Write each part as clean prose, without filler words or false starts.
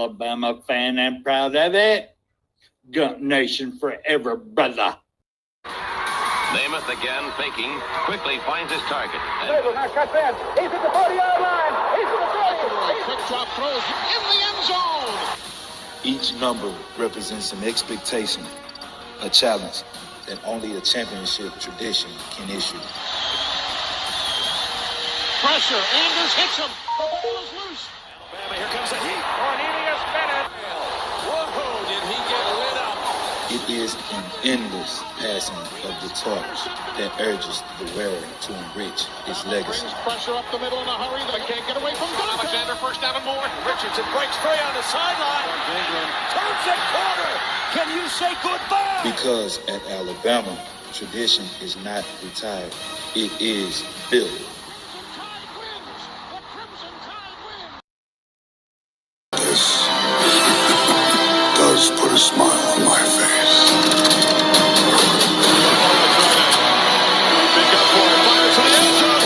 Alabama fan and proud of it. Gump Nation forever, brother. Namath again faking, quickly finds his target. Now cuts in. He's at the 40-yard line. He's at the 30. Quick drop throws in the end zone. Each number represents an expectation, a challenge that only a championship tradition can issue. Pressure. Anders hits him. The ball is loose. Alabama, here comes the heat. Cornelius Bennett. Whoa, did he get lit up? It is an endless passing of the torch that urges the wearer to enrich his legacy. Brings pressure up the middle in a hurry. They can't get away from Duncan. Alexander first down and more. Richardson breaks free on the sideline. Turns the corner. Can you say goodbye? Because at Alabama, tradition is not retired. It is built. This does put a smile on my face. Big up for it. Fires to the end zone.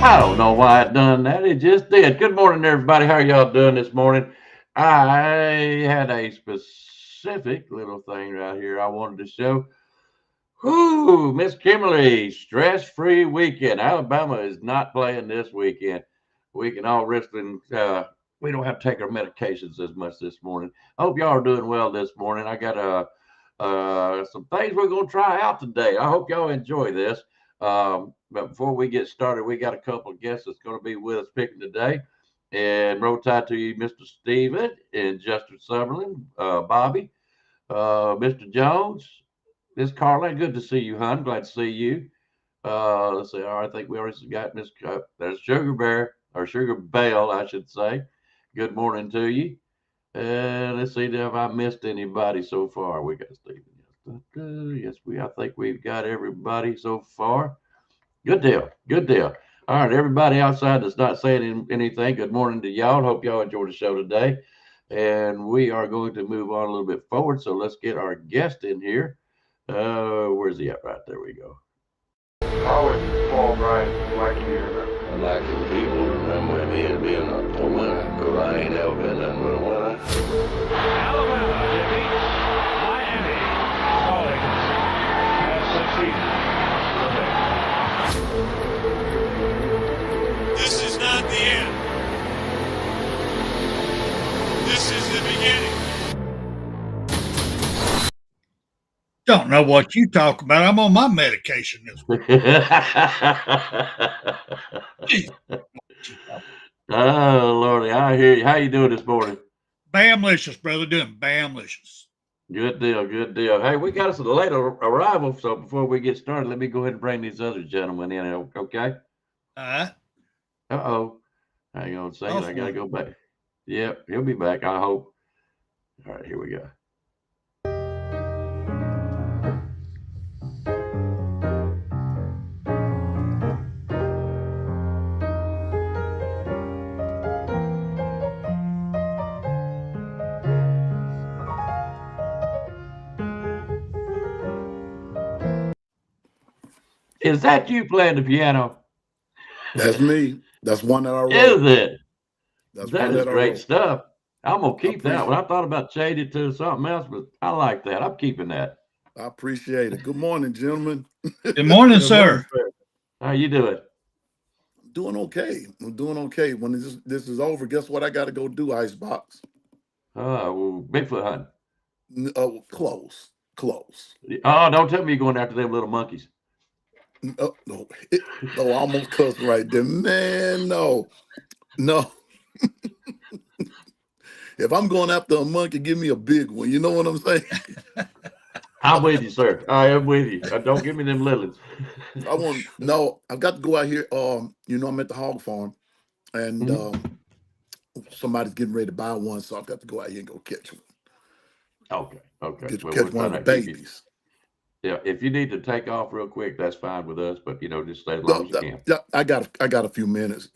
I don't know why it done that. It just did. Good morning, everybody. How are y'all doing this morning? I had a specific little thing right here I wanted to show. Whoo, Miss Kimberly, stress-free weekend. Alabama is not playing this weekend. We can all rest and we don't have to take our medications as much this morning. I hope y'all are doing well this morning. I got some things we're going to try out today. I hope y'all enjoy this. But before we get started, we got a couple of guests that's going to be with us picking today. And roll tide to you, Mr. Steven and Justin Summerlin, Bobby, Mr. Jones, Miss Carla. Good to see you, hon. Glad to see you. Let's see. All right, I think we already got Miss. There's Sugar Bear, or Sugar Bell, I should say. Good morning to you. Let's see if I missed anybody so far. We got Steven. Yes, I think we've got everybody so far. Good deal. Good deal. All right, everybody outside that's not saying anything, good morning to y'all. Hope y'all enjoyed the show today. And we are going to move on a little bit forward. So let's get our guest in here. Where's he at? Right there we go. Always fall right like you. I like the people remember me as being a winner, because I ain't never been nothing but a winner. Alabama defeats Miami. College has succeeded. This is not the end. This is the beginning. Don't know what you talk about. I'm on my medication this week. Oh, Lordy, I hear you. How you doing this morning? Bamlicious, brother. Doing bamlicious. Good deal, good deal. Hey, we got us a late arrival, so before we get started, let me go ahead and bring these other gentlemen in, okay? Uh-oh. Hang on a second. I got to go back. Yep, he'll be back, I hope. All right, here we go. Is that you playing the piano? That's me. That's one that I wrote. Is it? That's that one is that great I stuff. I'm going to keep that one. I thought about changing it to something else, but I like that. I'm keeping that. I appreciate it. Good morning, gentlemen. Good morning, sir. How you doing? Doing okay. I'm doing okay. When this is over, guess what I got to go do, Icebox? Well, Bigfoot hunting. Close. Oh, don't tell me you're going after them little monkeys. No, I almost cussed right there. Man, no. If I'm going after a monkey, give me a big one. You know what I'm saying? I'm with you, sir. I am with you. Don't give me them little ones. I've got to go out here. I'm at the hog farm, and somebody's getting ready to buy one, so I've got to go out here and go catch one. Okay. Catch one of the babies. Yeah, if you need to take off real quick, that's fine with us. But just stay as long as you can. Yeah, I got a few minutes,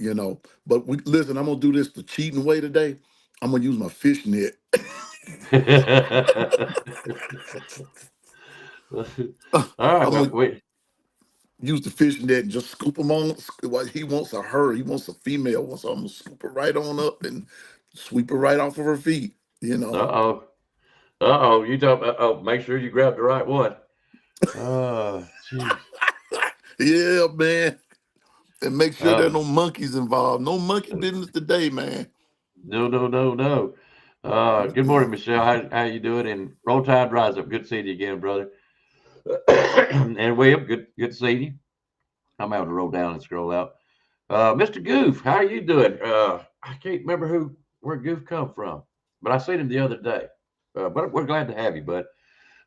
But listen, I'm gonna do this the cheating way today. I'm gonna use my fishnet. All right, I'm well, gonna wait. use the fishnet and just scoop them on. What he wants a her, he wants a female, so I'm gonna scoop her right on up and sweep her right off of her feet. Uh-oh. Uh-oh. You talk about, make sure you grab the right one. Oh, jeez. Yeah, man. And make sure there are Oh, no monkeys involved. No monkey business today, man. no. Good morning, Michelle. How you doing? And roll tide, rise up. Good seeing you again, brother. And William, good to see you. I'm having to roll down and scroll out. Mr. Goof, how are you doing? I can't remember where Goof come from, but I seen him the other day. But we're glad to have you, bud.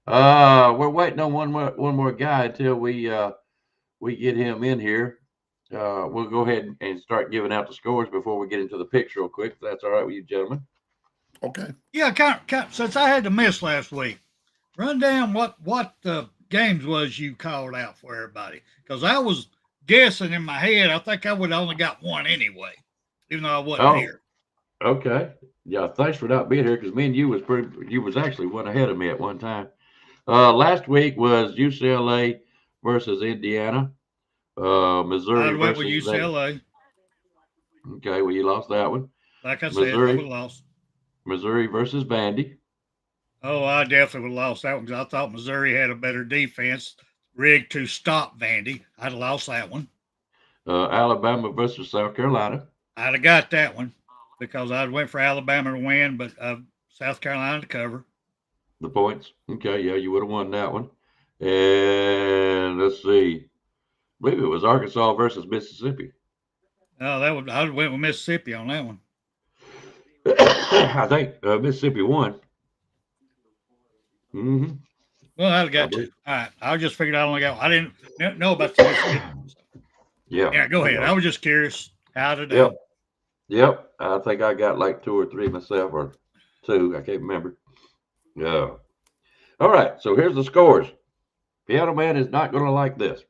We're waiting on one more guy until we get him in here. We'll go ahead and start giving out the scores before we get into the picks real quick. If that's all right with you, gentlemen. Okay. Yeah, kind of, since I had to miss last week, run down what the games was you called out for everybody. Because I was guessing in my head, I think I would have only got one anyway, even though I wasn't here. Okay. Yeah, thanks for not being here because me and you was actually one ahead of me at one time. Last week was UCLA versus Indiana. Missouri I went with versus UCLA. Okay, well, you lost that one. Like I said, I would have lost. Missouri versus Vandy. Oh, I definitely would have lost that one because I thought Missouri had a better defense rigged to stop Vandy. I'd have lost that one. Alabama versus South Carolina. I'd have got that one because I went for Alabama to win, but South Carolina to cover. The points. Okay, yeah, you would have won that one. And let's see. I believe it was Arkansas versus Mississippi. Oh, I would have went with Mississippi on that one. I think Mississippi won. Mm-hmm. Well, I'd have got two. All right. I just figured I only got one. I didn't know about the Mississippi. Yeah. Yeah, go ahead. I was just curious how to do. Yep. I think I got like 2 or 3 myself, or 2. I can't remember. Yeah. All right. So here's the scores. Piano Man is not going to like this.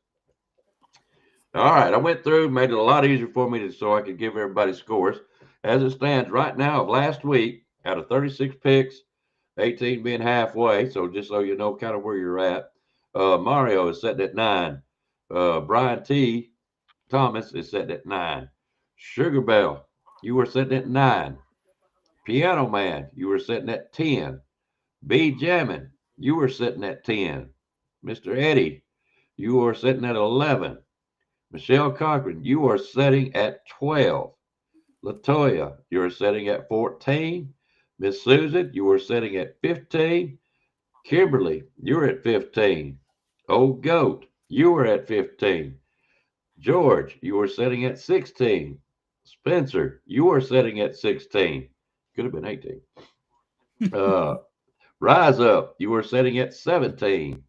All right. I went through, made it a lot easier for me so I could give everybody scores. As it stands right now of last week, out of 36 picks, 18 being halfway. So just so you know kind of where you're at. Mario is sitting at 9. Brian T. Thomas is sitting at 9. Sugar Bell, you were sitting at 9. Piano Man, you were sitting at 10. B Jammin, you were sitting at 10. Mr. Eddie, you were sitting at 11. Michelle Cochran, you are sitting at 12. Latoya, you are sitting at 14. Miss Susan, you were sitting at 15. Kimberly, you're at 15. Old Goat, you were at 15. George, you were sitting at 16. Spencer, you were sitting at 16. Could have been 18. Rise Up, you were sitting at 17.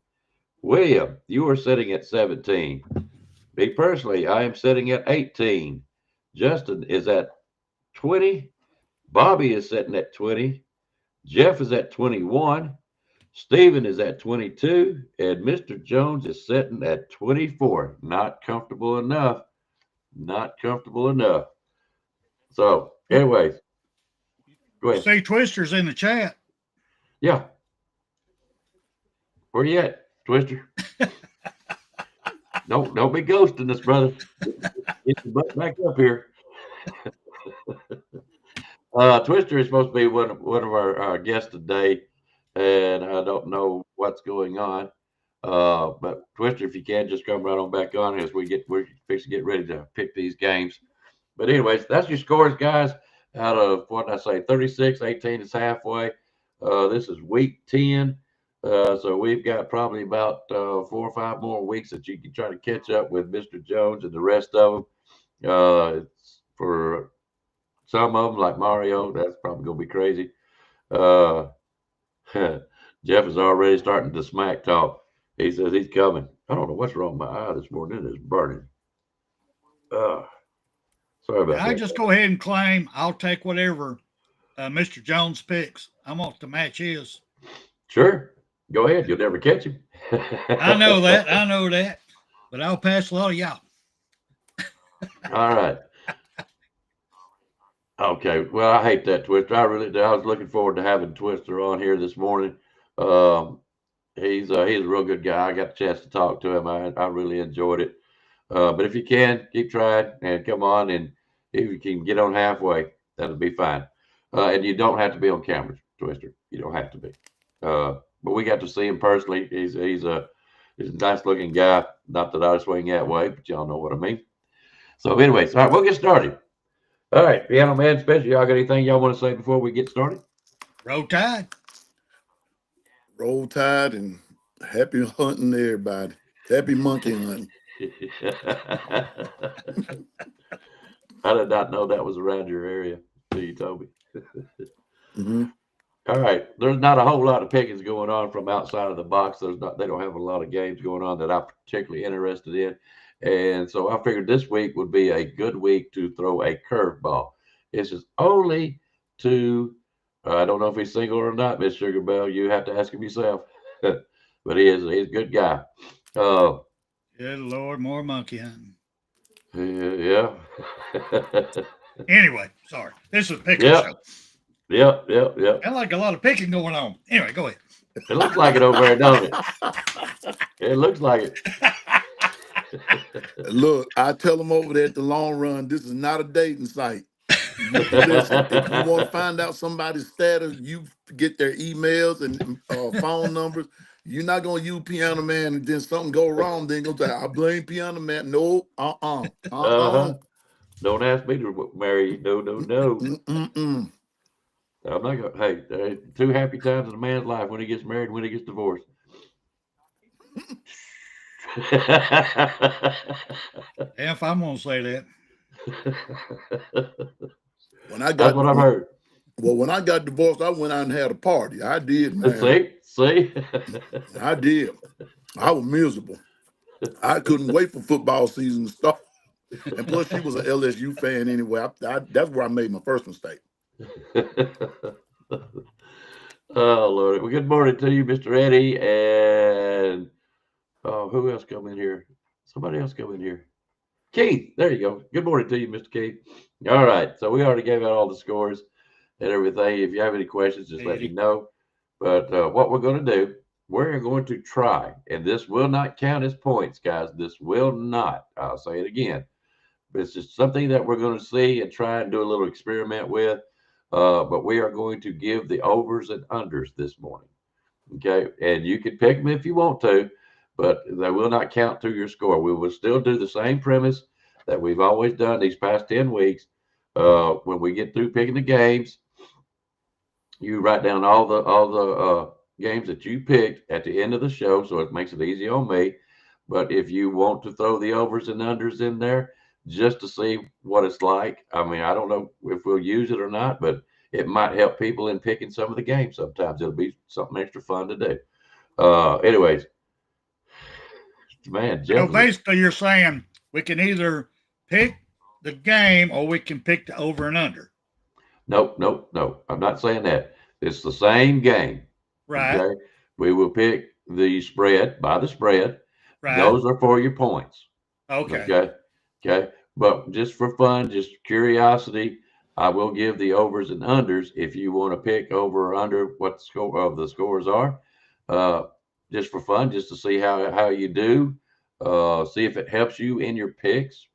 William, you were sitting at 17. Me personally, I am sitting at 18. Justin is at 20. Bobby is sitting at 20. Jeff is at 21. Stephen is at 22. And Mr. Jones is sitting at 24. Not comfortable enough. Not comfortable enough. So, anyways, go ahead. See, Twister's in the chat. Yeah. Where you at, Twister? Don't be ghosting us, brother. Get your butt back up here. Twister is supposed to be one of our guests today, and I don't know what's going on. But Twister, if you can, just come right on back on as we're fixing to get ready to pick these games. But anyways, that's your scores, guys. Out of what did I say, 36, 18 is halfway. This is week 10. So we've got probably about 4 or 5 more weeks that you can try to catch up with Mr. Jones and the rest of them. It's for some of them, like Mario, that's probably going to be crazy. Jeff is already starting to smack talk. He says he's coming. I don't know what's wrong with my eye this morning. It is burning. Sorry about that. I just go ahead and claim I'll take whatever Mr. Jones picks. I want to match his. Sure. Go ahead. You'll never catch him. I know that. I know that. But I'll pass a lot of y'all. All right. Okay. Well, I hate that, Twister. I really do. I was looking forward to having Twister on here this morning. He's a real good guy. I got a chance to talk to him. I really enjoyed it. But if you can, keep trying and come on. And if you can get on halfway, that'll be fine. And you don't have to be on camera, Twister. You don't have to be. But we got to see him personally. He's a nice looking guy. Not that I swing that way, but y'all know what I mean. So, anyways, all right, we'll get started. All right, Piano Man Special, y'all got anything y'all want to say before we get started? Roll Tide. Roll Tide and happy hunting to everybody. Happy monkey hunting. I did not know that was around your area until you told me. Mm-hmm. All right, there's not a whole lot of pickings going on from outside of the box. They don't have a lot of games going on that I'm particularly interested in. And so I figured this week would be a good week to throw a curveball. This is only to, I don't know if he's single or not, Miss Sugar Bell. You have to ask him yourself. But he's a good guy. Good Lord, more monkey hunting. Yeah. Anyway, sorry. This is a Pic'Em Show. Yep. I like a lot of picking going on. Anyway, go ahead. It looks like it over there, don't it? It looks like it. Look, I tell them over there at the Long Run, this is not a dating site. Listen, if you want to find out somebody's status, you get their emails and phone numbers. You're not going to use Piano Man and then something go wrong. Then go say, I blame Piano Man. No, Don't ask me to marry you. No. Mm-mm. I'm not going. Hey, there are two happy times in a man's life: when he gets married, and when he gets divorced. If I'm gonna say that. That's what I've heard. Well, when I got divorced, I went out and had a party. I did, man. See? I did. I was miserable. I couldn't wait for football season to start. And plus, she was an LSU fan anyway. That's where I made my first mistake. Oh, Lord. Well, good morning to you, Mr. Eddie. And who else come in here? Somebody else come in here. Keith, there you go. Good morning to you, Mr. Keith. All right. So we already gave out all the scores and everything. If you have any questions, just let me know. But what we're going to do, we're going to try, and this will not count as points, guys. This will not. I'll say it again. But it's just something that we're going to see and try and do a little experiment with. But we are going to give the overs and unders this morning. Okay. And you can pick them if you want to, but they will not count to your score. We will still do the same premise that we've always done these past 10 weeks. When we get through picking the games, you write down all the games that you picked at the end of the show, so it makes it easy on me. But if you want to throw the overs and unders in there just to see what it's like, I mean, I don't know if we'll use it or not, but it might help people in picking some of the games. Sometimes it'll be something extra fun to do. Anyways, man, so basically you're saying we can either pick the game or we can pick the over and under. No. I'm not saying that. It's the same game. Right. Okay? We will pick the spread by the spread. Right. Those are for your points. Okay. Okay. But just for fun, just curiosity, I will give the overs and unders if you want to pick over or under what the score of the scores are. Just for fun, just to see how you do. See if it helps you in your picks.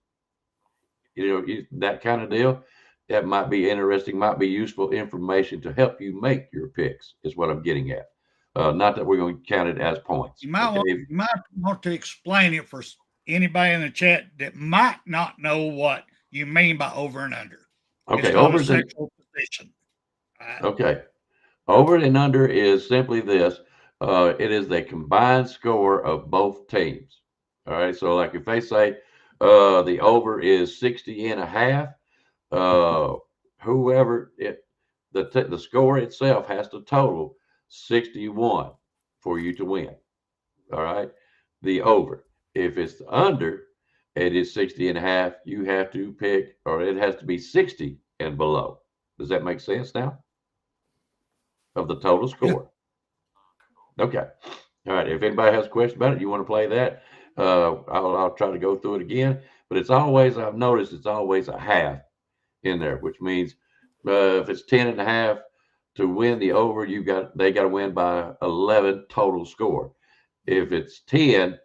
That kind of deal. That might be interesting, might be useful information to help you make your picks, is what I'm getting at. Not that we're going to count it as points. You might want to explain it for anybody in the chat that might not know what you mean by over and under. Okay, over and position. Right. Okay, over and under is simply this. It is the combined score of both teams. All right, so like if they say the over is 60.5. Whoever the score itself has to total 61 for you to win. All right. The over. If it's the under, it is 60.5. You have to pick, or it has to be 60 and below. Does that make sense now? Of the total score. Yeah. Okay. All right. If anybody has a question about it, you want to play that, I'll try to go through it again. But it's always, I've noticed it's always a half in there, which means if it's 10.5 to win the over, they got to win by 11 total score. If it's 10,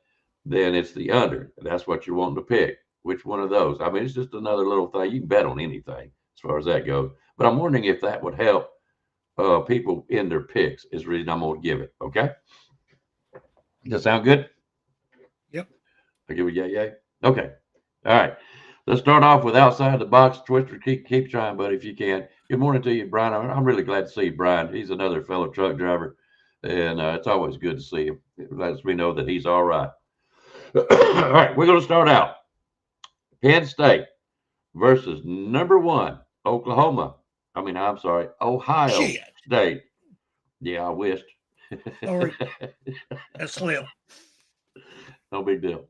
then it's the under. That's what you're wanting to pick. Which one of those? I mean, it's just another little thing. You can bet on anything as far as that goes. But I'm wondering if that would help people in their picks is the reason I'm going to give it. Okay. Does that sound good? Yep. I give it yay. Okay. All right. Let's start off with outside the box. Twister, keep trying, buddy, if you can. Good morning to you, Brian. I'm really glad to see you, Brian. He's another fellow truck driver, and it's always good to see him. It lets me know that he's all right. All right, we're going to start out. Penn State versus number 1, Ohio State. Yeah, I wished. Sorry. That's slip. No big deal.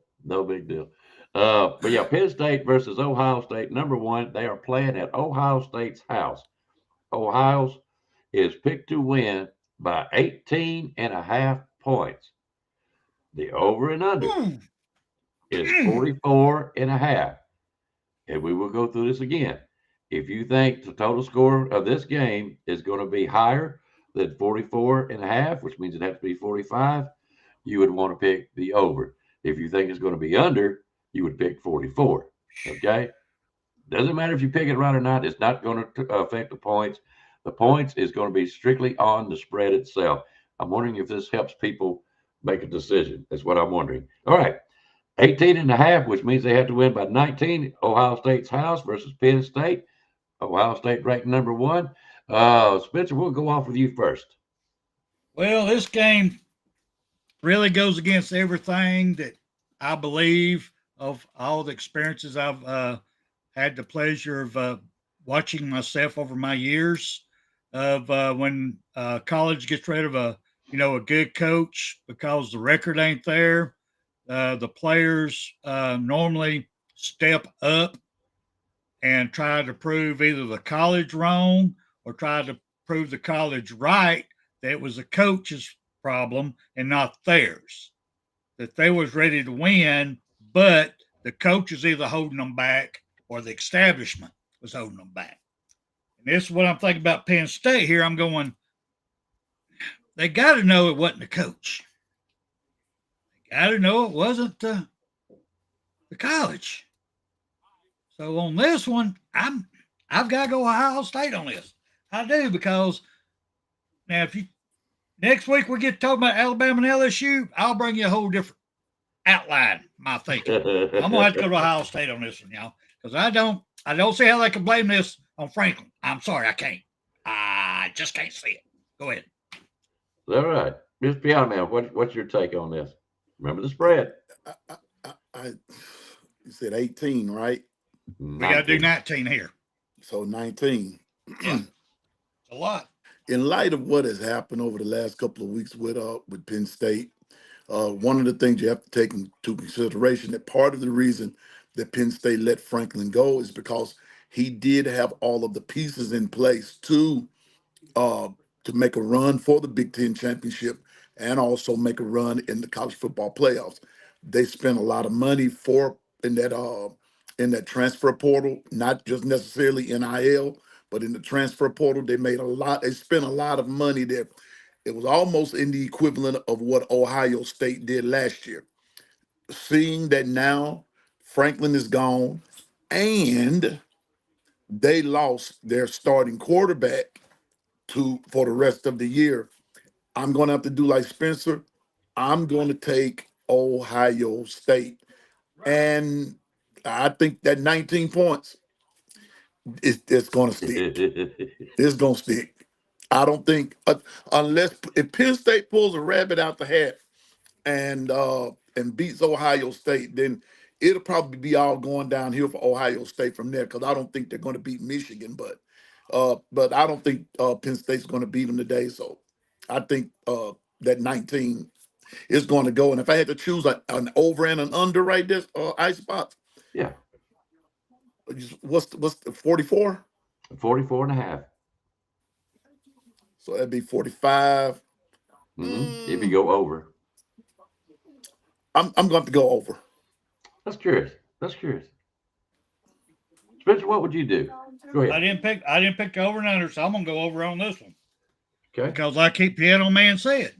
But yeah, Penn State versus Ohio State, number 1. They are playing at Ohio State's house. Ohio's is picked to win by 18.5 points. The over and under is 44.5. And we will go through this again. If you think the total score of this game is going to be higher than 44.5, which means it has to be 45, you would want to pick the over. If you think it's going to be under, you would pick 44. Okay? Doesn't matter if you pick it right or not. It's not going to affect the points. The points is going to be strictly on the spread itself. I'm wondering if this helps people make a decision. That's what I'm wondering. All right. 18.5, which means they have to win by 19. Ohio State's house versus Penn State. Ohio State ranked number 1. Spencer, we'll go off with you first. Well, this game really goes against everything that I believe of all the experiences I've had the pleasure of watching myself over my years of when college gets rid of a good coach because the record ain't there. The players normally step up and try to prove either the college wrong or try to prove the college right, that it was the coach's problem and not theirs. That they was ready to win, but the coach is either holding them back or the establishment was holding them back. And this is what I'm thinking about Penn State here. I'm going, they got to know it wasn't the coach. They got to know it wasn't the college. So on this one, I've got to go Ohio State on this. I do, because now if you next week we get talking about Alabama and LSU, I'll bring you a whole different outline, my thinking. I'm gonna have to go to Ohio State on this one, y'all, because I don't see how they can blame this on Franklin. I'm sorry, I can't. I just can't see it. Go ahead. All right, Mr. Piano Man, what's your take on this? Remember the spread. You said 18, right? We got to do 19 here. So 19. Yeah. A lot. In light of what has happened over the last couple of weeks with Penn State, one of the things you have to take into consideration that part of the reason that Penn State let Franklin go is because he did have all of the pieces in place to make a run for the Big Ten championship and also make a run in the college football playoffs. They spent a lot of money in that transfer portal, not just necessarily NIL, but in the transfer portal. They spent a lot of money there. It was almost in the equivalent of what Ohio State did last year. Seeing that now Franklin is gone and they lost their starting quarterback for the rest of the year, I'm going to have to do like Spencer. I'm going to take Ohio State. And I think that 19 points it's going to stick. It's going to stick. I don't think unless if Penn State pulls a rabbit out the hat and beats Ohio State, then it'll probably be all going downhill for Ohio State from there, because I don't think they're going to beat Michigan, but I don't think Penn State's going to beat them today. So I think that 19 is going to go. And if I had to choose an over and an under right there, Icebox. Yeah. What's the 44? 44.5. So that'd be 45. If you go over. I'm going to have to go over. That's curious. Spencer, what would you do? Go ahead. I didn't pick the over and under, so I'm gonna go over on this one. Okay. Because like Piano Man said,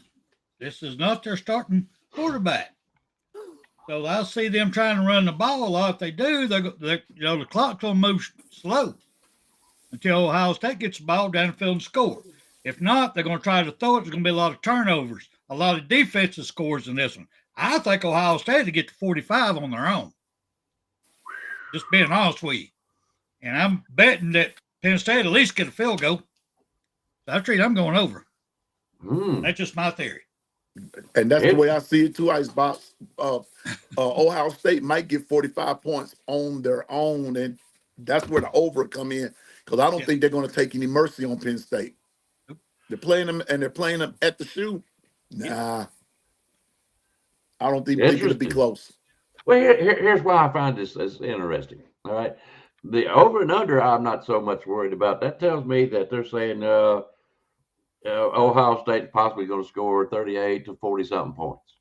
this is not their starting quarterback. So I'll see them trying to run the ball a lot. If they do, the clock's gonna move slow until Ohio State gets the ball down the field and score. If not, they're gonna try to throw it. There's gonna be a lot of turnovers, a lot of defensive scores in this one. I think Ohio State to get to 45 on their own. Just being honest with you. And I'm betting that Penn State at least get a field goal. I'm going over. That's just my theory. And that's the way I see it too, Icebox. Ohio State might get 45 points on their own, and that's where the over come in. Because I don't think they're going to take any mercy on Penn State. Nope. They're playing them at the shoe. Nah. I don't think it'll be close. Well, here's why I find this as interesting. All right. The over and under, I'm not so much worried about. That tells me that they're saying Ohio State possibly going to score 38 to 40-something points.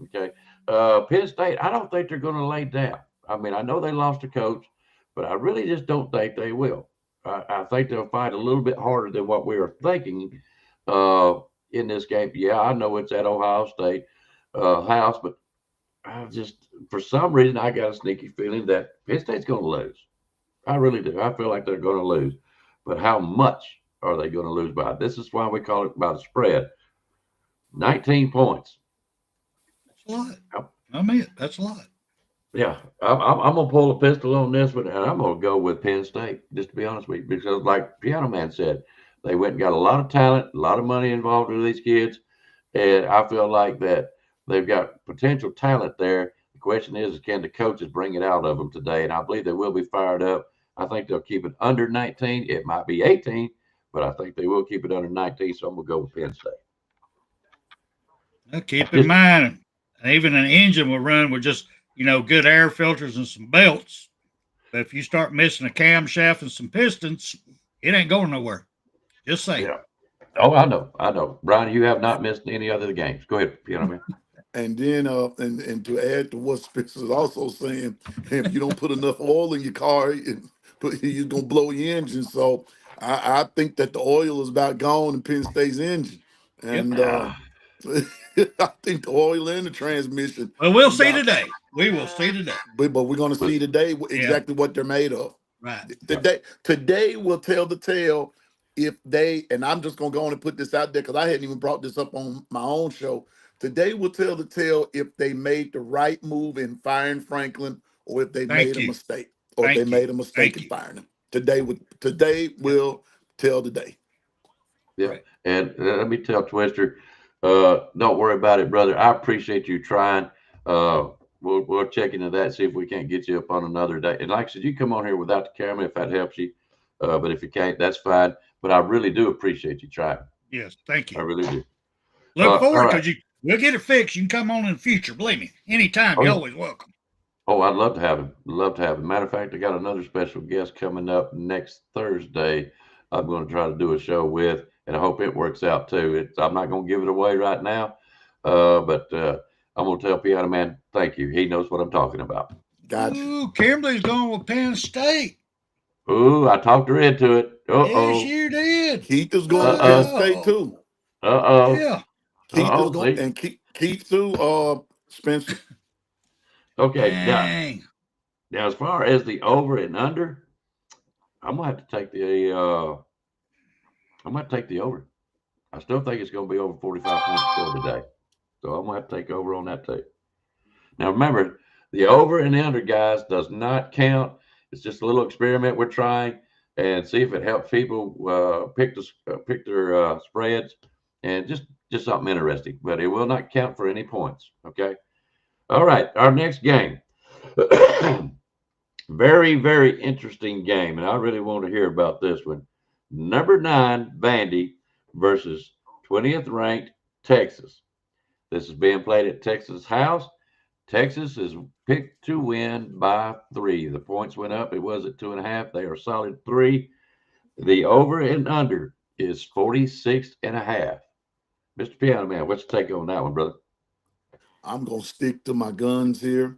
Okay. Penn State, I don't think they're going to lay down. I mean, I know they lost a coach, but I really just don't think they will. I think they'll fight a little bit harder than what we were thinking in this game. Yeah, I know it's at Ohio State house, but I just, for some reason, I got a sneaky feeling that Penn State's going to lose. I really do. I feel like they're going to lose. But how much are they going to lose by? This is why we call it by the spread. 19 points. That's a lot. I mean, that's a lot. Yeah, I'm going to pull a pistol on this one, and I'm going to go with Penn State, just to be honest with you, because like Piano Man said, they went and got a lot of talent, a lot of money involved with these kids, and I feel like that they've got potential talent there. The question is, can the coaches bring it out of them today? And I believe they will be fired up. I think they'll keep it under 19. It might be 18, but I think they will keep it under 19, so I'm going to go with Penn State. Now keep in mind, even an engine will run with just, good air filters and some belts. But if you start missing a camshaft and some pistons, it ain't going nowhere. Just saying. Yeah. Oh, I know. Brian, you have not missed any other games. Go ahead, Piano Man. And then, and to add to what Spencer's also saying, if you don't put enough oil in your car, you're going to blow your engine. So I think that the oil is about gone in Penn State's engine. And I think the oil and the transmission. Well, we'll see today. We will see today. But we're going to see today exactly what they're made of. Right. Today will tell the tale if they, and I'm just going to go on and put this out there because I hadn't even brought this up on my own show. Today will tell the tale if they made the right move in firing Franklin or if they made a mistake. Or if they made a mistake in firing him. Today will tell the day. Yeah. Right. And let me tell Twister, don't worry about it, brother. I appreciate you trying. We'll check into that, see if we can't get you up on another day. And like I said, you come on here without the camera if that helps you. But if you can't, that's fine. But I really do appreciate you trying. Yes, thank you. I really do. Look forward because we'll get it fixed. You can come on in the future. Believe me, anytime. You're always welcome. Oh, I'd love to have him. Matter of fact, I got another special guest coming up next Thursday. I'm going to try to do a show with, and I hope it works out too. I'm not going to give it away right now, but I'm going to tell Piano Man, thank you. He knows what I'm talking about. Gotcha. Ooh, Kimberly's going with Penn State. Ooh, I talked her into it. Yes, you did. Keith is going to Penn State too. Yeah. Keith is going, and Keith too. Spencer. Okay. Now, as far as the over and under, I'm gonna have to take the over. I still think it's gonna be over 45 points still today, so I'm gonna have to take over on that too. Now, remember, the over and the under, guys, does not count. It's just a little experiment we're trying and see if it helps people pick their spreads and just something interesting. But it will not count for any points. Okay. All right. Our next game. Very, very interesting game, and I really want to hear about this one. Number 9 Vandy versus 20th ranked Texas. This is being played at Texas House. Texas is picked to win by 3. The points went up. It was at 2.5. They are solid 3. The over and under is 46.5. Mr. Piano Man, what's your take on that one, brother? I'm going to stick to my guns here.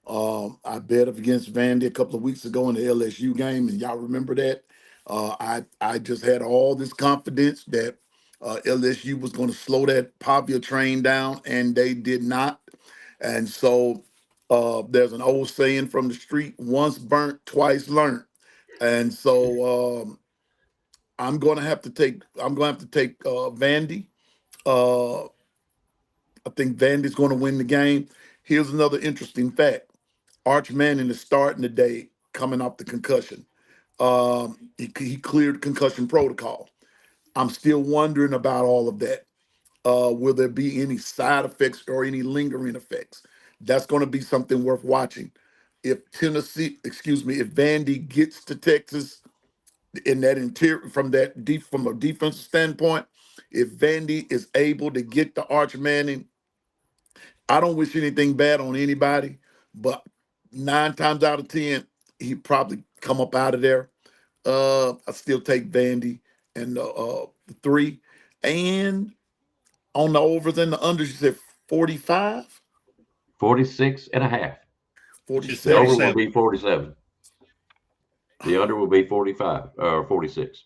I bet against Vandy a couple of weeks ago in the LSU game, and y'all remember that. I just had all this confidence that LSU was going to slow that Pavia train down, and they did not. And so there's an old saying from the street: once burnt, twice learned. And so I'm going to have to take. I'm going to have to take Vandy. Uh, I think Vandy's going to win the game. Here's another interesting fact: Arch Manning is starting today, coming off the concussion. He cleared concussion protocol. I'm still wondering about all of that. Will there be any side effects or any lingering effects? That's going to be something worth watching. If if Vandy gets to Texas in that interior from a defensive standpoint, if Vandy is able to get the Arch Manning, I don't wish anything bad on anybody, but 9 times out of 10, he'd probably come up out of there. I still take Vandy and the 3. And on the overs and the unders, you said 45? 46 and a half. 47. The over will be 47. The under will be 45 or 46.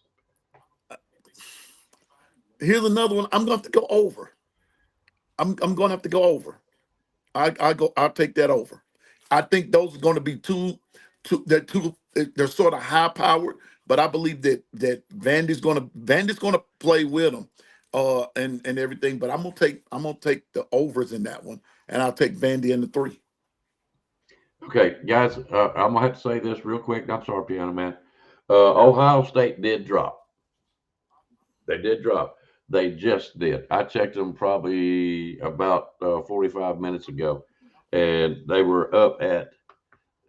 Here's another one. I'm going to have to go over. I'm going to have to go over. I'll take that over. I think those are going to be they're sort of high powered, but I believe that Vandy's going to play with them and everything. But I'm gonna take the overs in that one, and I'll take Vandy in the 3. Okay, guys, I'm gonna have to say this real quick. I'm sorry, Piano Man. Ohio State did drop. They did drop. They just did. I checked them probably about 45 minutes ago, and they were up at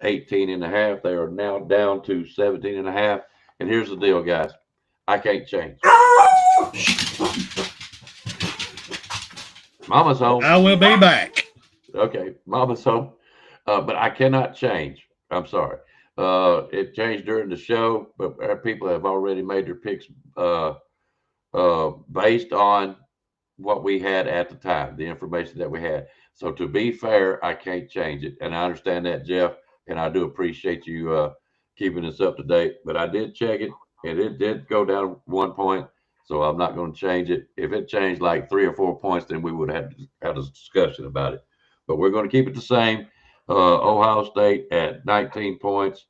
18 and a half. They are now down to 17 and a half. And here's the deal, guys. I can't change. Mama's home. I will be back. Okay, Mama's home. But I cannot change. I'm sorry. It changed during the show, but our people have already made their picks based on what we had at the time, the information that we had. So to be fair, I can't change it. And I understand that, Jeff, and I do appreciate you keeping us up to date. But I did check it, and it did go down 1 point. So I'm not going to change it. If it changed like 3 or 4 points, then we would have had a discussion about it. But we're going to keep it the same. Ohio State at 19 points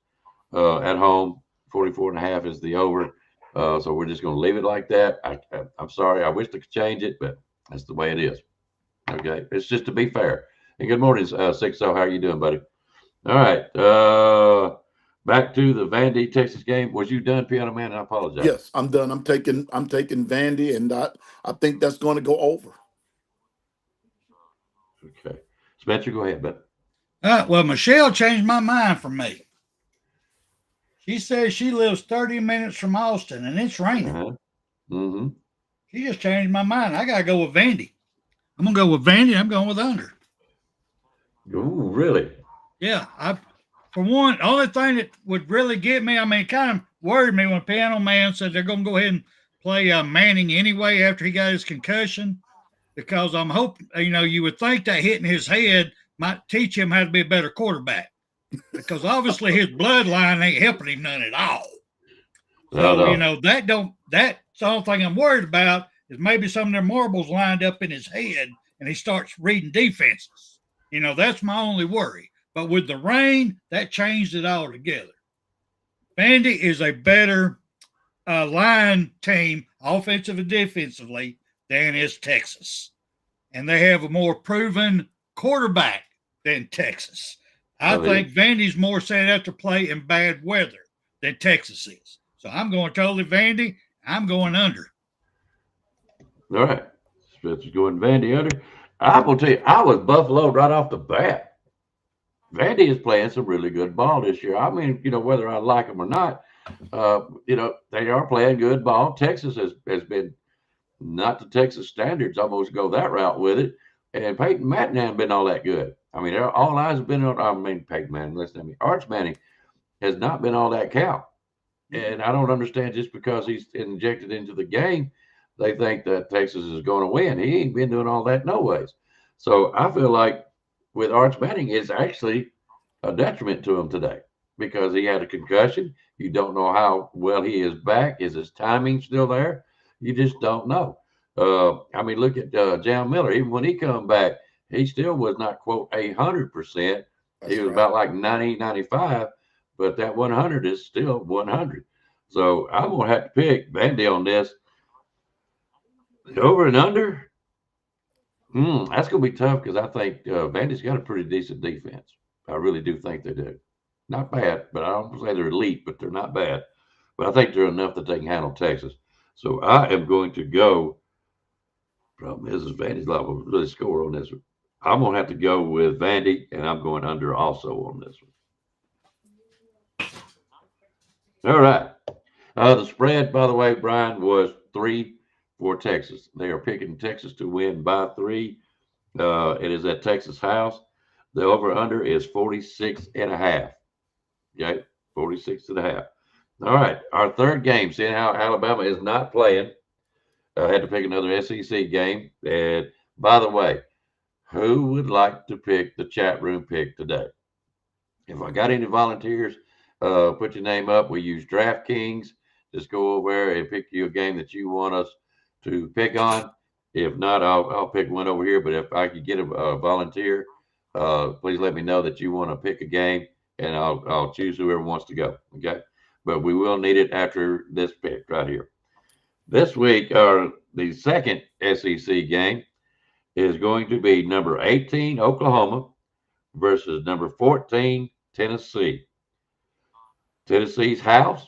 at home, 44 and a half is the over. So we're just going to leave it like that. I'm sorry. I wish I could change it, but that's the way it is. Okay. It's just to be fair. And good morning, 60. How are you doing, buddy? All right. Back to the Vandy Texas game. Was you done, Piano Man? I apologize. Yes, I'm done. I'm taking Vandy, and I think that's going to go over. Okay. Spencer, go ahead, bud. Well, Michelle changed my mind for me. She says she lives 30 minutes from Austin, and it's raining. Mm-hmm. She just changed my mind. I got to go with Vandy. I'm going to go with Vandy. I'm going with under. Ooh, really? Yeah. For one, the only thing that would really get me, it kind of worried me when Piano Man said they're going to go ahead and play Manning anyway after he got his concussion, because I'm hoping, you would think that hitting his head might teach him how to be a better quarterback, because obviously his bloodline ain't helping him none at all. So, that's the only thing I'm worried about is maybe some of their marbles lined up in his head and he starts reading defenses. That's my only worry. But with the rain, that changed it all together. Vandy is a better line team, offensive and defensively, than is Texas. And they have a more proven quarterback than Texas. I think Vandy's more set up to play in bad weather than Texas is. So I'm going totally Vandy. I'm going under. All right. Spencer's going Vandy under. I will tell you, I was Buffalo right off the bat. Vandy is playing some really good ball this year. I mean, whether I like them or not, they are playing good ball. Texas has been not the Texas standards, almost go that route with it. And Peyton Manning hasn't been all that good. I mean, all eyes have been on, Peyton Manning, listen to me. Arch Manning has not been all that count. And I don't understand, just because he's injected into the game, they think that Texas is going to win. He ain't been doing all that no ways. So I feel like with Arch Manning, it's actually a detriment to him today because he had a concussion. You don't know how well he is back. Is his timing still there? You just don't know. I mean, look at Jam Miller. Even when he come back, he still was not, quote, 100%. He was about like 90, 95, but that 100 is still 100. So I'm going to have to pick Vandy on this. Over and under, that's going to be tough because I think Vandy's got a pretty decent defense. I really do think they do. Not bad, but I don't say they're elite, but they're not bad. But I think they're enough that they can handle Texas. So I am going to go. Problem is Vandy's not going to really score on this one. I'm going to have to go with Vandy, and I'm going under also on this one. All right. The spread, by the way, Brian, was 3 for Texas. They are picking Texas to win by 3. It is at Texas House. The over-under is 46.5. Okay, 46.5. All right, our third game, seeing how Alabama is not playing, I had to pick another SEC game. And by the way, who would like to pick the chat room pick today? If I got any volunteers, put your name up. We use DraftKings. Just go over there and pick you a game that you want us to pick on. If not, I'll pick one over here. But if I could get a volunteer, please let me know that you want to pick a game, and I'll choose whoever wants to go. Okay, but we will need it after this pick right here. This week, the second SEC game is going to be number 18 Oklahoma versus number 14 Tennessee. Tennessee's house.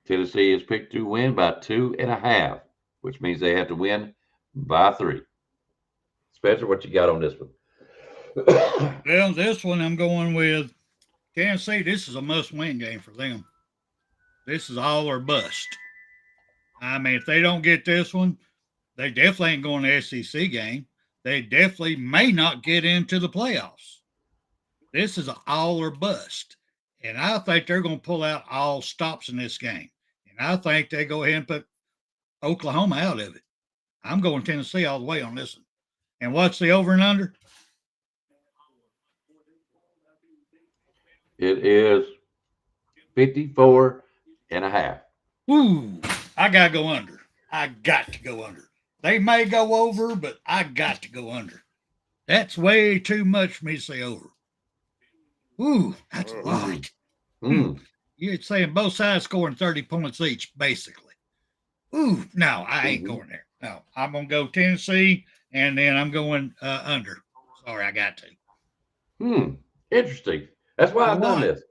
Tennessee is picked to win by 2.5, which means they have to win by 3. Spencer, what you got on this one? Well, this one I'm going with Tennessee. This is a must-win game for them. This is all or bust. I mean, if they don't get this one, they definitely ain't going to the SEC game. They definitely may not get into the playoffs. This is an all or bust. And I think they're going to pull out all stops in this game. And I think they go ahead and put Oklahoma out of it. I'm going Tennessee all the way on this one. And what's the over and under? It is 54.5. Ooh, I got to go under. I got to go under. They may go over, but I got to go under. That's way too much for me to say over. Ooh, that's a lot. You're saying both sides scoring 30 points each, basically. Ooh, no, I ain't going there. No, I'm going to go Tennessee, and then I'm going under. Sorry, I got to. Interesting. That's why I've done this.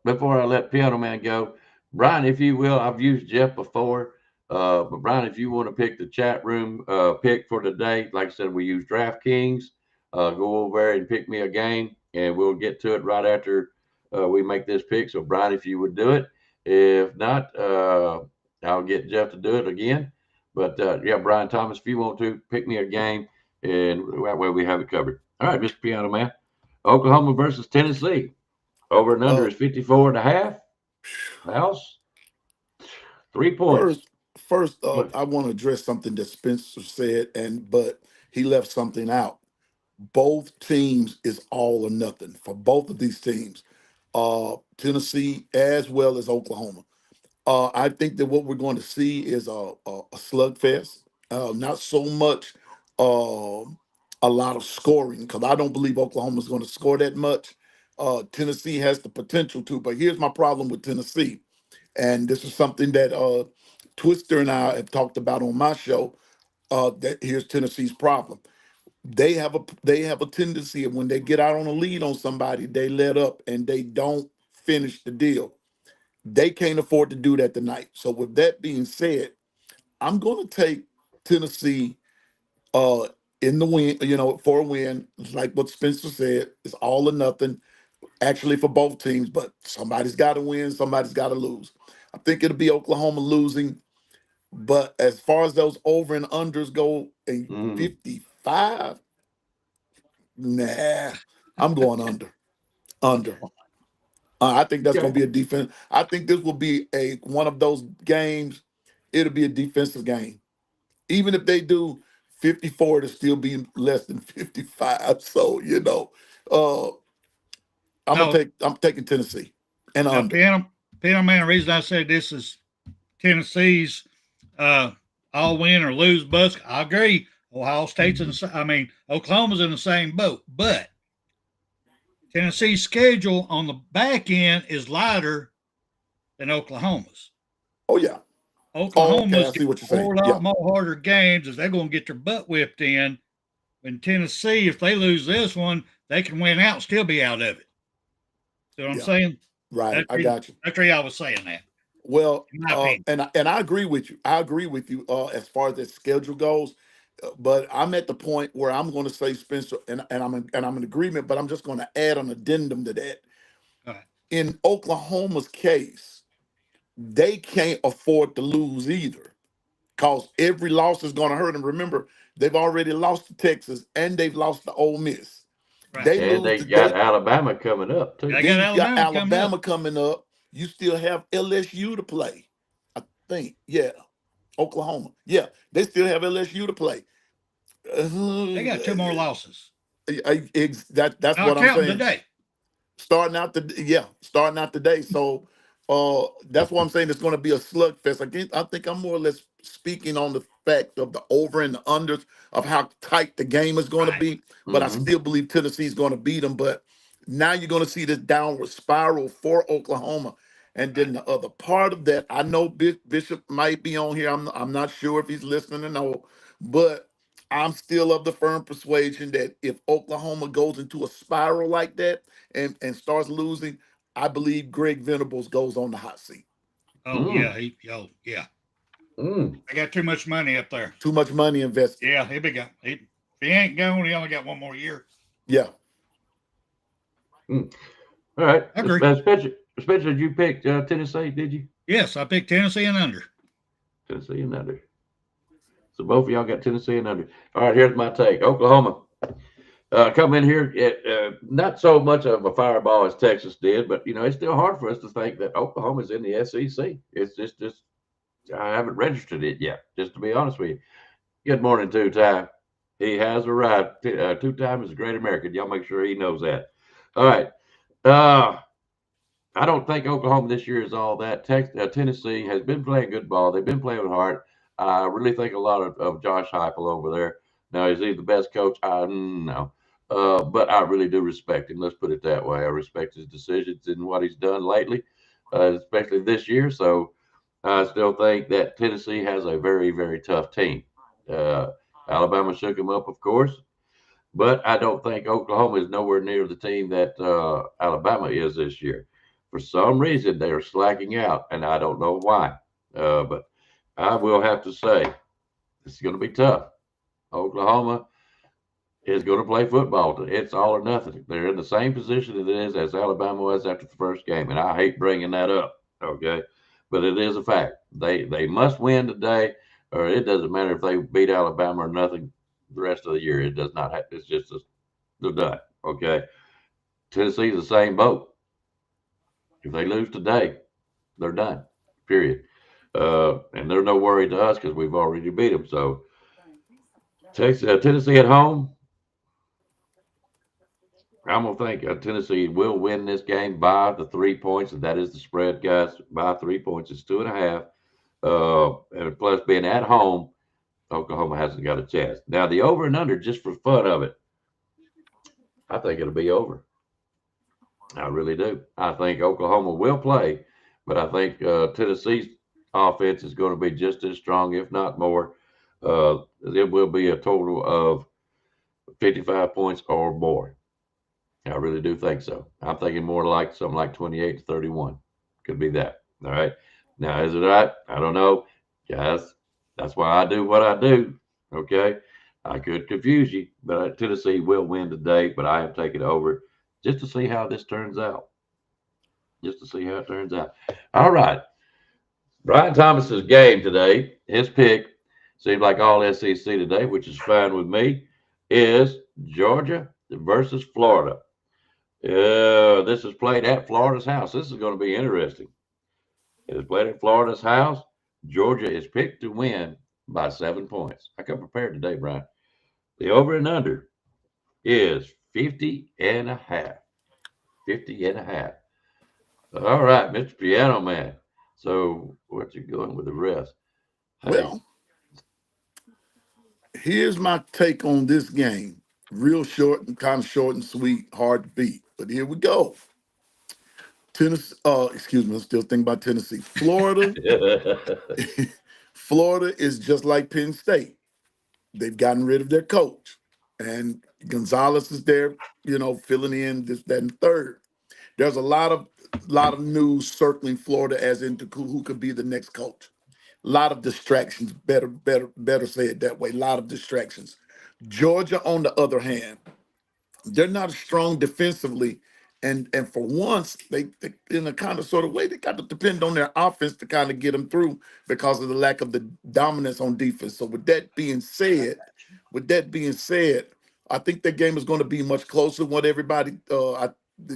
Before I let Piano Man go, Brian, if you will, I've used Jeff before. But Brian, if you want to pick the chat room pick for today, like I said, we use DraftKings. Go over there and pick me a game, and we'll get to it right after we make this pick. So, Brian, if you would do it. If not, I'll get Jeff to do it again. But, yeah, Brian Thomas, if you want to, pick me a game, and that way we have it covered. All right, Mr. Piano Man. Oklahoma versus Tennessee. Over and under is 54.5. House. 3 points. First, I want to address something that Spencer said, but he left something out. Both teams is all or nothing for both of these teams, Tennessee as well as Oklahoma. I think that what we're going to see is a slugfest, not so much a lot of scoring, because I don't believe Oklahoma is going to score that much. Tennessee has the potential to, but here's my problem with Tennessee. And this is something that Twister and I have talked about on my show. That here's Tennessee's problem. They have a tendency of when they get out on a lead on somebody, they let up and they don't finish the deal. They can't afford to do that tonight. So with that being said, I'm going to take Tennessee in the win, for a win. Like what Spencer said, it's all or nothing. Actually, for both teams, but somebody's got to win, somebody's got to lose. I think it'll be Oklahoma losing, but as far as those over and unders go, 55, nah, I'm going under. Under. I think that's going to be a defense. I think this will be one of those games. It'll be a defensive game. Even if they do 54 to still be less than 55. So, I'm taking Tennessee and Now, under. Pickem, man, the reason I said this is Tennessee's all win or lose bust. I agree. Ohio State's Oklahoma's in the same boat, but Tennessee's schedule on the back end is lighter than Oklahoma's. Oh, yeah. Oklahoma's I see what you're saying. a lot more harder games as they're going to get their butt whipped in. In Tennessee, if they lose this one, they can win out and still be out of it. See what I'm saying? Right. I got you. That's why I was saying that. Well, and I agree with you. I agree with you as far as the schedule goes. But I'm at the point where I'm going to say Spencer, and I'm in agreement. But I'm just going to add an addendum to that. Right. In Oklahoma's case, they can't afford to lose either, because every loss is going to hurt them. Remember, they've already lost to Texas and they've lost to Ole Miss. Right. They got Alabama coming up too. They got Alabama coming up. You still have LSU to play, I think. Yeah, Oklahoma. Yeah, they still have LSU to play. They got 2 more losses. That's what I'm saying. Today. Starting out today. So that's what I'm saying. It's going to be a slugfest. I think I'm more or less speaking on the fact of the over and the unders of how tight the game is going to be. But I still believe Tennessee's going to beat them. But now you're going to see this downward spiral for Oklahoma. And then the other part of that, I know Bishop might be on here. I'm not sure if he's listening or no, but I'm still of the firm persuasion that if Oklahoma goes into a spiral like that and starts losing, I believe Greg Venables goes on the hot seat. Oh, yeah. Yeah. I got too much money up there. Too much money invested. Yeah, if he ain't going, he only got 1 more year. Yeah. All right. I agree. Especially you picked Tennessee, did you? Yes, I picked Tennessee and under. Tennessee and under. So both of y'all got Tennessee and under. All right, here's my take. Oklahoma come in here, not so much of a fireball as Texas did, but, it's still hard for us to think that Oklahoma's in the SEC. It's just I haven't registered it yet, just to be honest with you. Good morning, two-time. He has arrived. Two-time is a great American. Y'all make sure he knows that. All right. I don't think Oklahoma this year is all that. Tennessee has been playing good ball. They've been playing hard. I really think a lot of Josh Heupel over there. Now, is he the best coach? No. But I really do respect him. Let's put it that way. I respect his decisions and what he's done lately, especially this year. So I still think that Tennessee has a very, very tough team. Alabama shook him up, of course. But I don't think Oklahoma is nowhere near the team that Alabama is this year. For some reason, they are slacking out, and I don't know why. But I will have to say, it's going to be tough. Oklahoma is going to play football. It's all or nothing. They're in the same position it is as Alabama was after the first game, and I hate bringing that up, okay? But it is a fact. They must win today, or it doesn't matter if they beat Alabama or nothing the rest of the year. It does not have. It's just they're done, okay? Tennessee's the same boat. If they lose today, they're done, period. And they're no worry to us because we've already beat them. So Tennessee at home, I'm going to think Tennessee will win this game by the 3 points, and that is the spread, guys. By 3 points, it's 2.5. And plus being at home, Oklahoma hasn't got a chance. Now, the over and under, just for fun of it, I think it'll be over. I really do. I think Oklahoma will play, but I think Tennessee's offense is going to be just as strong, if not more. It will be a total of 55 points or more. I really do think so. I'm thinking more like something like 28-31. Could be that. All right. Now, is it right? I don't know. Guys, that's why I do what I do. Okay. I could confuse you, but Tennessee will win today, but I am taking over just to see how this turns out. Just to see how it turns out. All right. Brian Thomas's game today, his pick, seems like all SEC today, which is fine with me, is Georgia versus Florida. This is played at Florida's house. This is going to be interesting. It is played at Florida's house. Georgia is picked to win by 7 points. I come prepared today, Brian. The over and under is 50.5. 50.5. All right, Mr. Piano Man. So what you going with the rest? Hey. Well, here's my take on this game. Real short and kind of short and sweet, hard to beat. But here we go. Tennessee, excuse me, I'm still thinking about Tennessee. Florida, Florida is just like Penn State. They've gotten rid of their coach. And Gonzalez is there, filling in this, that, and third. There's a lot of news circling Florida as into who could be the next coach. A lot of distractions. Better say it that way. A lot of distractions. Georgia, on the other hand, they're not strong defensively, and for once, they in a kind of sort of way, they got to depend on their offense to kind of get them through because of the lack of the dominance on defense. So with that being said, I think that game is going to be much closer than what everybody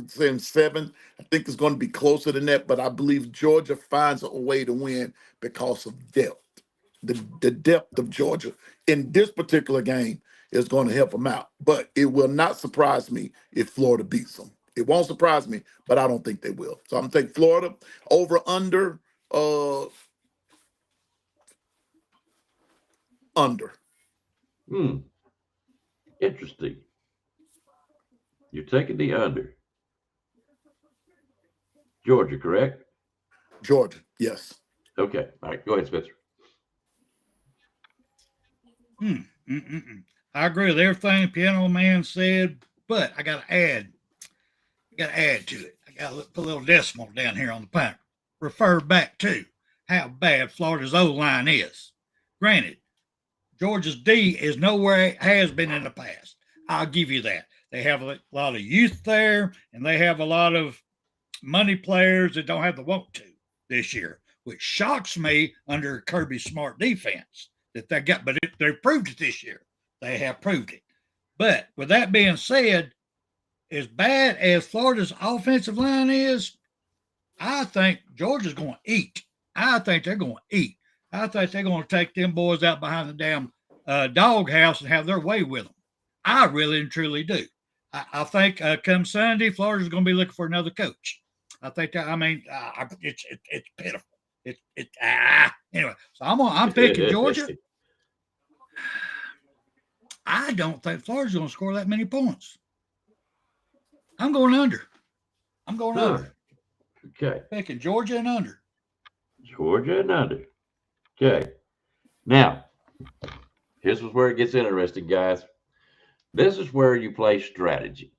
saying 7. I think it's going to be closer than that, but I believe Georgia finds a way to win because of depth. The depth of Georgia in this particular game is going to help them out. But it will not surprise me if Florida beats them. It won't surprise me, but I don't think they will. So I'm going to take Florida over under. Interesting. You're taking the under. Georgia, correct? Georgia, yes. Okay. All right. Go ahead, Spencer. I agree with everything Piano Man said, but I got to add to it. I got to put a little decimal down here on the paper. Refer back to how bad Florida's O-line is. Granted, Georgia's D is nowhere it has been in the past. I'll give you that. They have a lot of youth there, and they have a lot of money players that don't have the want to this year, which shocks me under Kirby's smart defense that they got. But they proved it this year. They have proved it. But with that being said, as bad as Florida's offensive line is, I think Georgia's going to eat. I think they're going to eat. I think they're going to take them boys out behind the damn doghouse and have their way with them. I really and truly do. I think come Sunday, Florida's going to be looking for another coach. I think that. I mean, it's pitiful. Anyway. So I'm picking Georgia. I don't think Florida's going to score that many points. I'm going under. Under. Okay. Picking Georgia and under. Georgia and under. Okay. Now, here's where it gets interesting, guys. This is where you play strategy,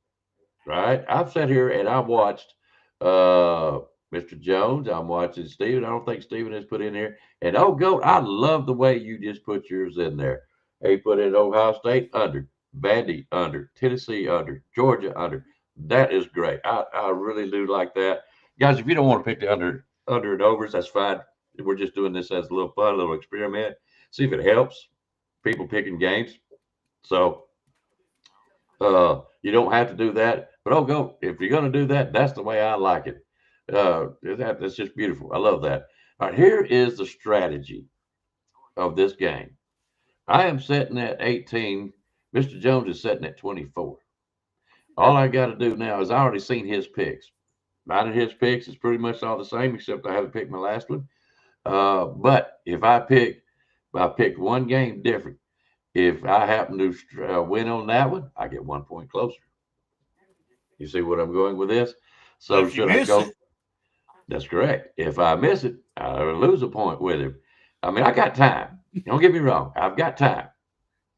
right? I've sat here and I've watched Mr. Jones. I'm watching Steven. I don't think Steven has put in here. And Goat, I love the way you just put yours in there. He put in Ohio State under, Vandy under, Tennessee under, Georgia under. That is great. I really do like that. Guys, if you don't want to pick the under and overs, that's fine. We're just doing this as a little fun, a little experiment. See if it helps people picking games. So you don't have to do that. But Goat, if you're going to do that, that's the way I like it. That's just beautiful. I love that. All right, here is the strategy of this game. I am setting at 18. Mr. Jones is setting at 24. All I got to do now is I already seen his picks. Mine and his picks is pretty much all the same, except I haven't picked my last one. But if I pick one game different. If I happen to win on that one, I get 1 point closer. You see what I'm going with this? So should I go? That's correct. If I miss it, I lose a point with him. I mean, I got time. Don't get me wrong. I've got time.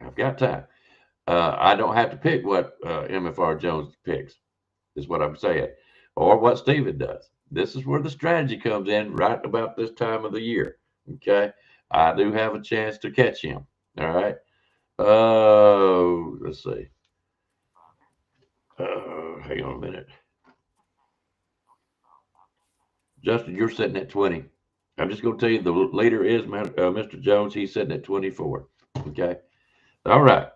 I don't have to pick what MFR Jones picks, is what I'm saying, or what Steven does. This is where the strategy comes in right about this time of the year. Okay. I do have a chance to catch him. All right. Let's see. Hang on a minute. Justin, you're sitting at 20. I'm just going to tell you the leader is Mr. Jones. He's sitting at 24. Okay. All right.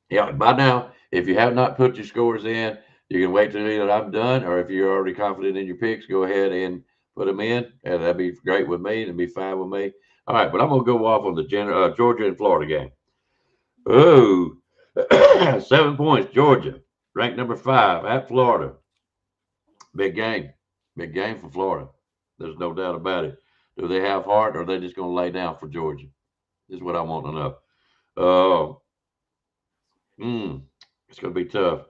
Yeah. By now, if you have not put your scores in, you can wait till I'm done, or if you're already confident in your picks, go ahead and put them in. And that'd be great with me. It'd be fine with me. All right, but I'm gonna go off on the Georgia and Florida game. Oh, 7 points. Georgia, ranked number 5 at Florida. Big game for Florida. There's no doubt about it. Do they have heart, or are they just gonna lay down for Georgia? This is what I want to know. It's gonna be tough.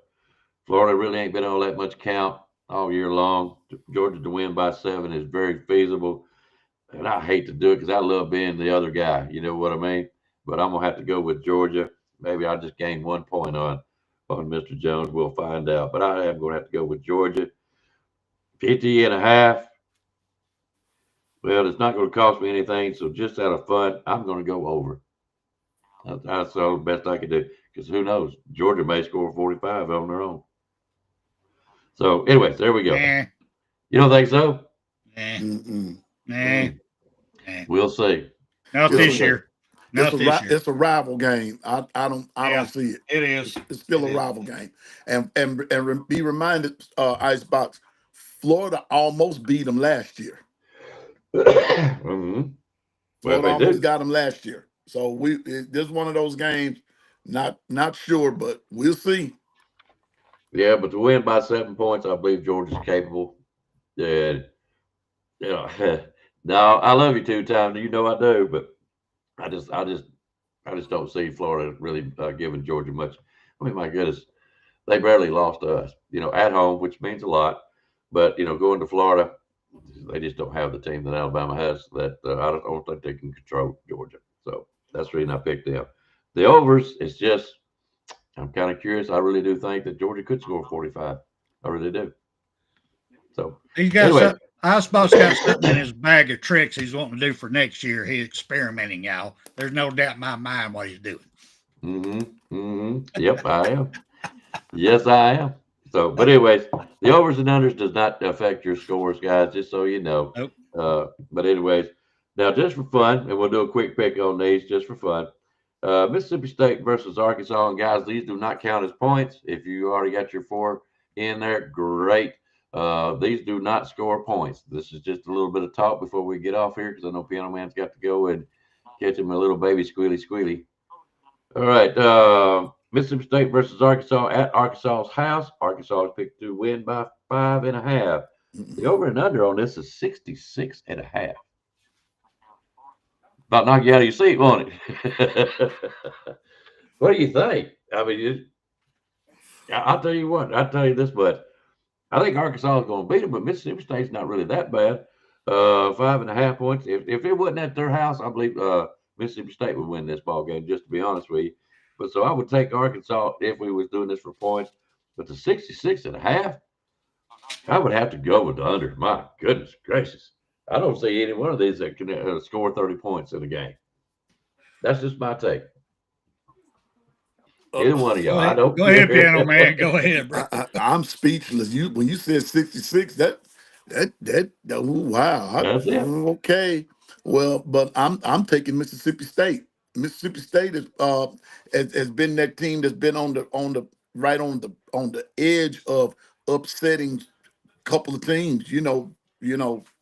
Florida really ain't been on that much count all year long. Georgia to win by 7 is very feasible. And I hate to do it because I love being the other guy. You know what I mean? But I'm going to have to go with Georgia. Maybe I'll just gain 1 point on Mr. Jones. We'll find out. But I am going to have to go with Georgia. 50.5. Well, it's not going to cost me anything. So just out of fun, I'm going to go over. That's the best I can do. Because who knows? Georgia may score 45 on their own. So, anyways, there we go. You don't think so? Nah. We'll see. Not this year. It's a rival game. I don't see it. It is. It's still a rival game. And be reminded, Icebox, Florida almost beat them last year. Mm-hmm. Florida almost got them last year. So this is one of those games. Not sure, but we'll see. Yeah, but to win by 7 points, I believe Georgia's capable. And no, I love you 2 times. You know I do, but I just don't see Florida really giving Georgia much. I mean, my goodness, they barely lost to us. At home, which means a lot. But going to Florida, they just don't have the team that Alabama has. That I don't think they can control Georgia. So that's the reason I picked them. The overs, it's just I'm kind of curious. I really do think that Georgia could score 45. I really do. So he's got Icebox got something in his bag of tricks he's wanting to do for next year. He's experimenting, y'all. There's no doubt in my mind what he's doing. Yep, I am. Yes, I am. So, but anyways, the overs and unders does not affect your scores, guys, just so you know. Nope. But anyways, now just for fun, and we'll do a quick pick on these just for fun. Mississippi State versus Arkansas. And guys, these do not count as points. If you already got your 4 in there, great. These do not score points. This is just a little bit of talk before we get off here because I know Piano Man's got to go and catch him a little baby squealy. All right. Mississippi State versus Arkansas at Arkansas's house. Arkansas is picked to win by 5.5. The over and under on this is 66.5. About knock you out of your seat, won't it? What do you think? I mean, I'll tell you what. I'll tell you this, but I think Arkansas is going to beat them, but Mississippi State's not really that bad. 5.5 points. If it wasn't at their house, I believe Mississippi State would win this ball game, just to be honest with you. But so I would take Arkansas if we was doing this for points. But the 66.5, I would have to go with the under. My goodness gracious. I don't see any one of these that can score 30 points in a game. That's just my take. Either one of y'all. I don't go ahead, Piano Man. Go ahead, bro. I'm speechless. When you said 66, that wow. That's it. Okay. Well, but I'm taking Mississippi State. Mississippi State has been that team that's been on the edge of upsetting a couple of teams.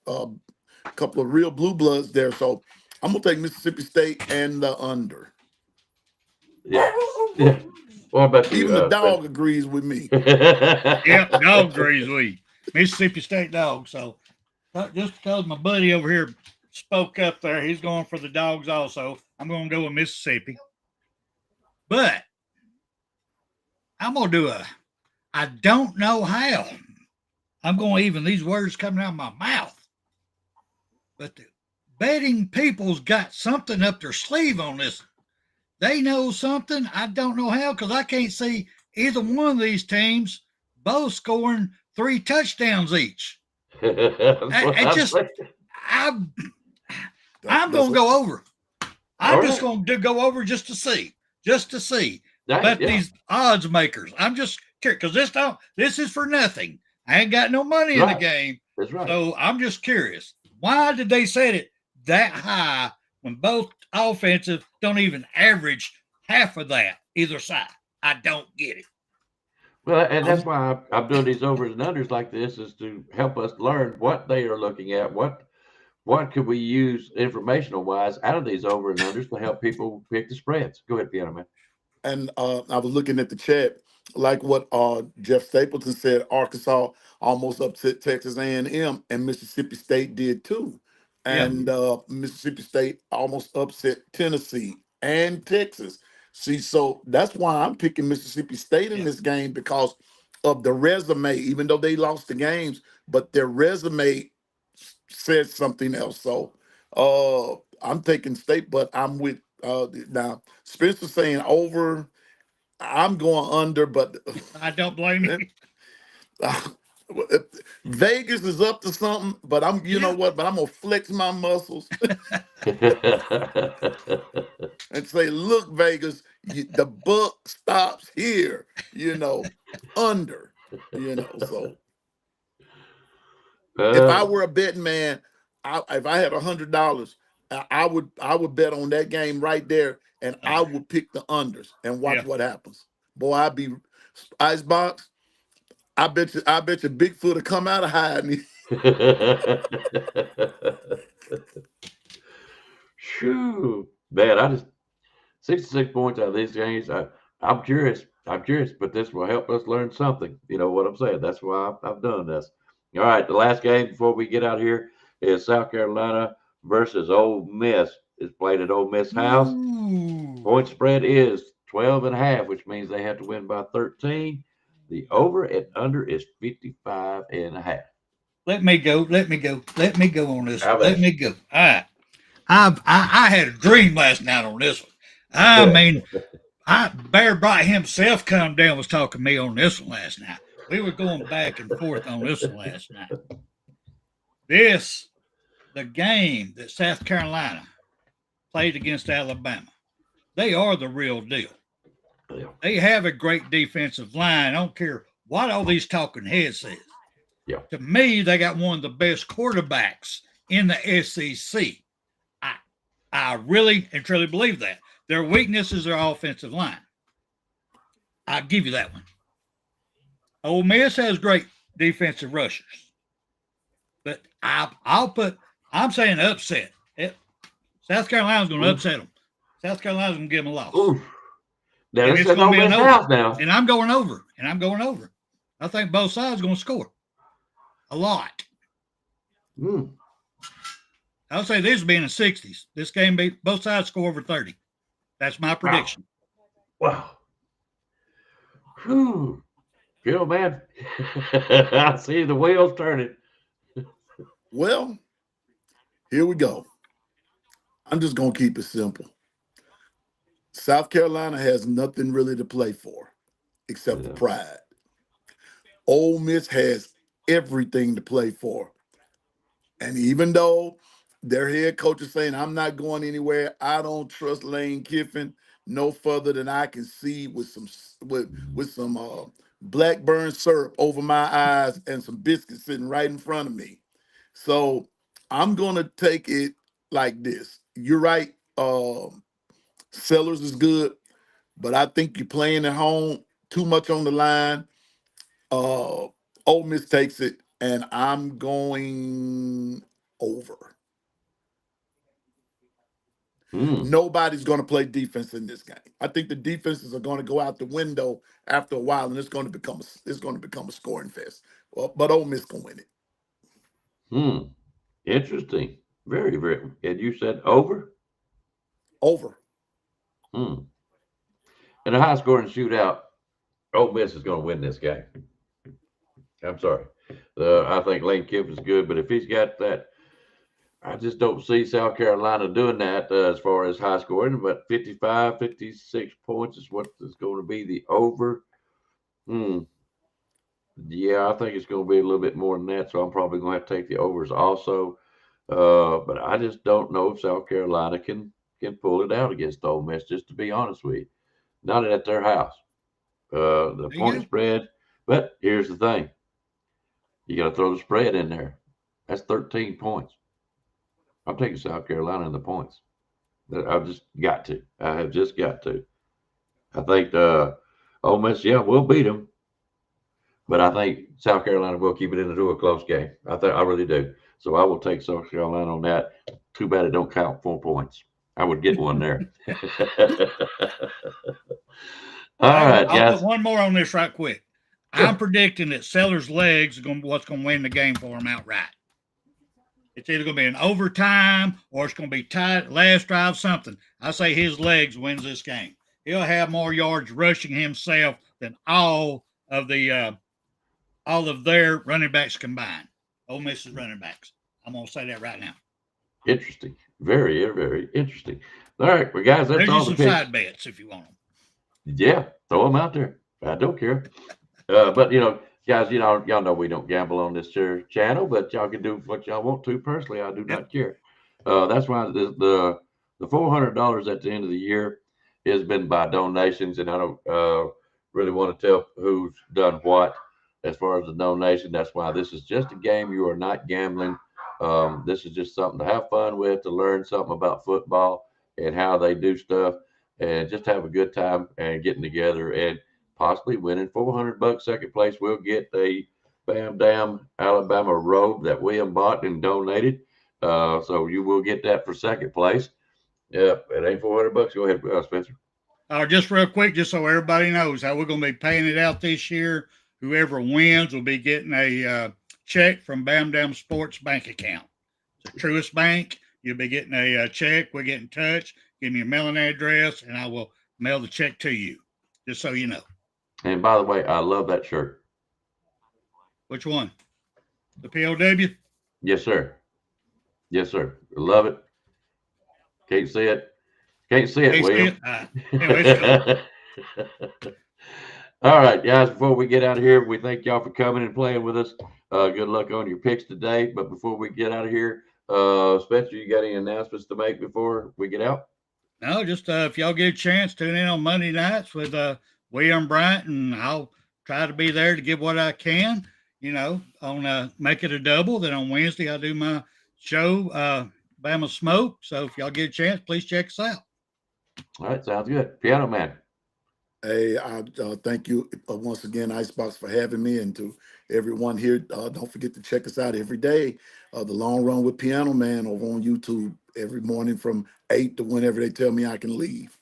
A couple of real blue bloods there. So I'm gonna take Mississippi State and the under. Yeah. What about you? Even the dog agrees with me. Yeah, the dog agrees with you. Mississippi State dog. So just because my buddy over here spoke up there, he's going for the dogs also. I'm going to go with Mississippi. But I'm going to do I don't know how. I'm going to even these words coming out of my mouth. But the betting people's got something up their sleeve on this. They know something. I don't know how because I can't see either one of these teams both scoring 3 touchdowns each. I'm going to go over. I'm just going to go over just to see. But these odds makers, I'm just curious because this is for nothing. I ain't got no money in the game. That's right. So I'm just curious. Why did they set it that high when both offensive don't even average half of that either side? I don't get it. Well, and that's why I'm doing these overs and unders like this is to help us learn what they are looking at, what what could we use informational wise out of these over and unders to help people pick the spreads? Go ahead, Piano Man. And I was looking at the chat, like what Jeff Stapleton said. Arkansas almost upset Texas A&M, and Mississippi State did too. Yeah. And Mississippi State almost upset Tennessee and Texas. See, so that's why I'm picking Mississippi State in Yeah. this game, because of the resume. Even though they lost the games, but their resume says something else. So I'm taking State, but I'm with now Spencer saying over. I'm going under, but I don't blame you. Vegas is up to something. But you know Yeah. what? But I'm gonna flex my muscles and say, "Look, Vegas, the buck stops here." Under. So if I were a betting man, if I had $100, I would bet on that game right there, and I would pick the unders and watch what happens. Boy, I'd be Icebox. I bet you Bigfoot will come out of hiding. Shoo, man! I just 66 points out of these games. I'm curious. But this will help us learn something. You know what I'm saying? That's why I've done this. All right, the last game before we get out here is South Carolina versus Ole Miss. It's played at Ole Miss house. Ooh. Point spread is 12.5, which means they have to win by 13. The over and under is 55.5. Let me go on this one. How Let about me go. All right. I had a dream last night on this one. I mean, Bear Bright himself come down was talking to me on this one last night. We were going back and forth on this one last night. The game that South Carolina played against Alabama, they are the real deal. Yeah. They have a great defensive line. I don't care what all these talking heads says. Yeah. To me, they got one of the best quarterbacks in the SEC. I really and truly believe that. Their weakness is their offensive line. I'll give you that one. Ole Miss has great defensive rushers. But I'm saying upset. South Carolina's going to upset them. South Carolina's going to give them a loss. Ooh. Now, And this it's is going to be an Ole Miss over. house now. And I'm going over. I think both sides are going to score a lot. Mm. I'll say this will be in the 60s. This game, both sides score over 30. That's my prediction. Wow. Whew. Phil, man, I see the wheels turning. Well, here we go. I'm just going to keep it simple. South Carolina has nothing really to play for except for pride. Ole Miss has everything to play for. And even though their head coach is saying, I'm not going anywhere, I don't trust Lane Kiffin no further than I can see with some blackburn syrup over my eyes and some biscuits sitting right in front of me. So I'm going to take it like this. You're right. Sellers is good, but I think you're playing at home, too much on the line. Ole Miss takes it, and I'm going over. Nobody's going to play defense in this game. I think the defenses are going to go out the window after a while, and it's going to become a scoring fest. Well, but Ole Miss can win it. Interesting. Very, very. And you said over? Over. In a high scoring shootout, Ole Miss is going to win this game. I'm sorry. I think Lane Kiffin's good, but if he's got that, I just don't see South Carolina doing that as far as high scoring. But 55, 56 points is what is going to be the over. Yeah, I think it's going to be a little bit more than that, so I'm probably going to have to take the overs also. But I just don't know if South Carolina can pull it out against Ole Miss, just to be honest with you. Not at their house. The point spread. But here's the thing. You got to throw the spread in there. That's 13 points. I'm taking South Carolina in the points. I've just got to. I have just got to. I think Ole Miss, we'll beat them. but I think South Carolina will keep it into a close game. I really do. So I will take South Carolina on that. Too bad it don't count 4 points. I would get one there. All right, I'll guys. put one more on this right quick. Sure. I'm predicting that Sellers' legs is what's going to win the game for him outright. It's either going to be an overtime or it's going to be tight, last drive, something. I say his legs wins this game. He'll have more yards rushing himself than all of their running backs combined. Ole Miss's running backs. I'm going to say that right now. Interesting. Very, very interesting. All right, well, guys, that's There's all some the picks. side bets if you want them. Yeah, throw them out there. I don't care. But, guys, y'all know we don't gamble on this channel, but y'all can do what y'all want to. Personally, I do not care. That's why the $400 at the end of the year has been by donations, and I don't really want to tell who's done what as far as the donation. That's why this is just a game. You are not gambling. This is just something to have fun with, to learn something about football and how they do stuff, and just have a good time and getting together and possibly winning $400. Second place, we'll get a Bam Dam Alabama robe that William bought and donated. So you will get that for second place. Yep, it ain't $400. Go ahead, Spencer. Just real quick, just so everybody knows how we're going to be paying it out this year. Whoever wins will be getting a check from BAMA Sports bank account. It's the Truist Bank. You'll be getting a check. We'll get in touch. Give me a mailing address, and I will mail the check to you, just so you know. And by the way, I love that shirt. Which one? The POW? Yes, sir. Yes, sir. Love it. Can't see it. Can't see it, William. Anyway, all right, guys, before we get out of here, we thank y'all for coming and playing with us. Good luck on your picks today. But before we get out of here, Spencer, you got any announcements to make before we get out? No, just if y'all get a chance, tune in on Monday nights with William Bryant, and I'll try to be there to give what I can, on Make It a Double. Then on Wednesday, I do my show, Bama Smoke. So if y'all get a chance, please check us out. All right, sounds good. Piano Man. Hey, I thank you once again, Icebox, for having me, and to everyone here. Don't forget to check us out every day. The Long Run with Piano Man over on YouTube every morning from 8 to whenever they tell me I can leave.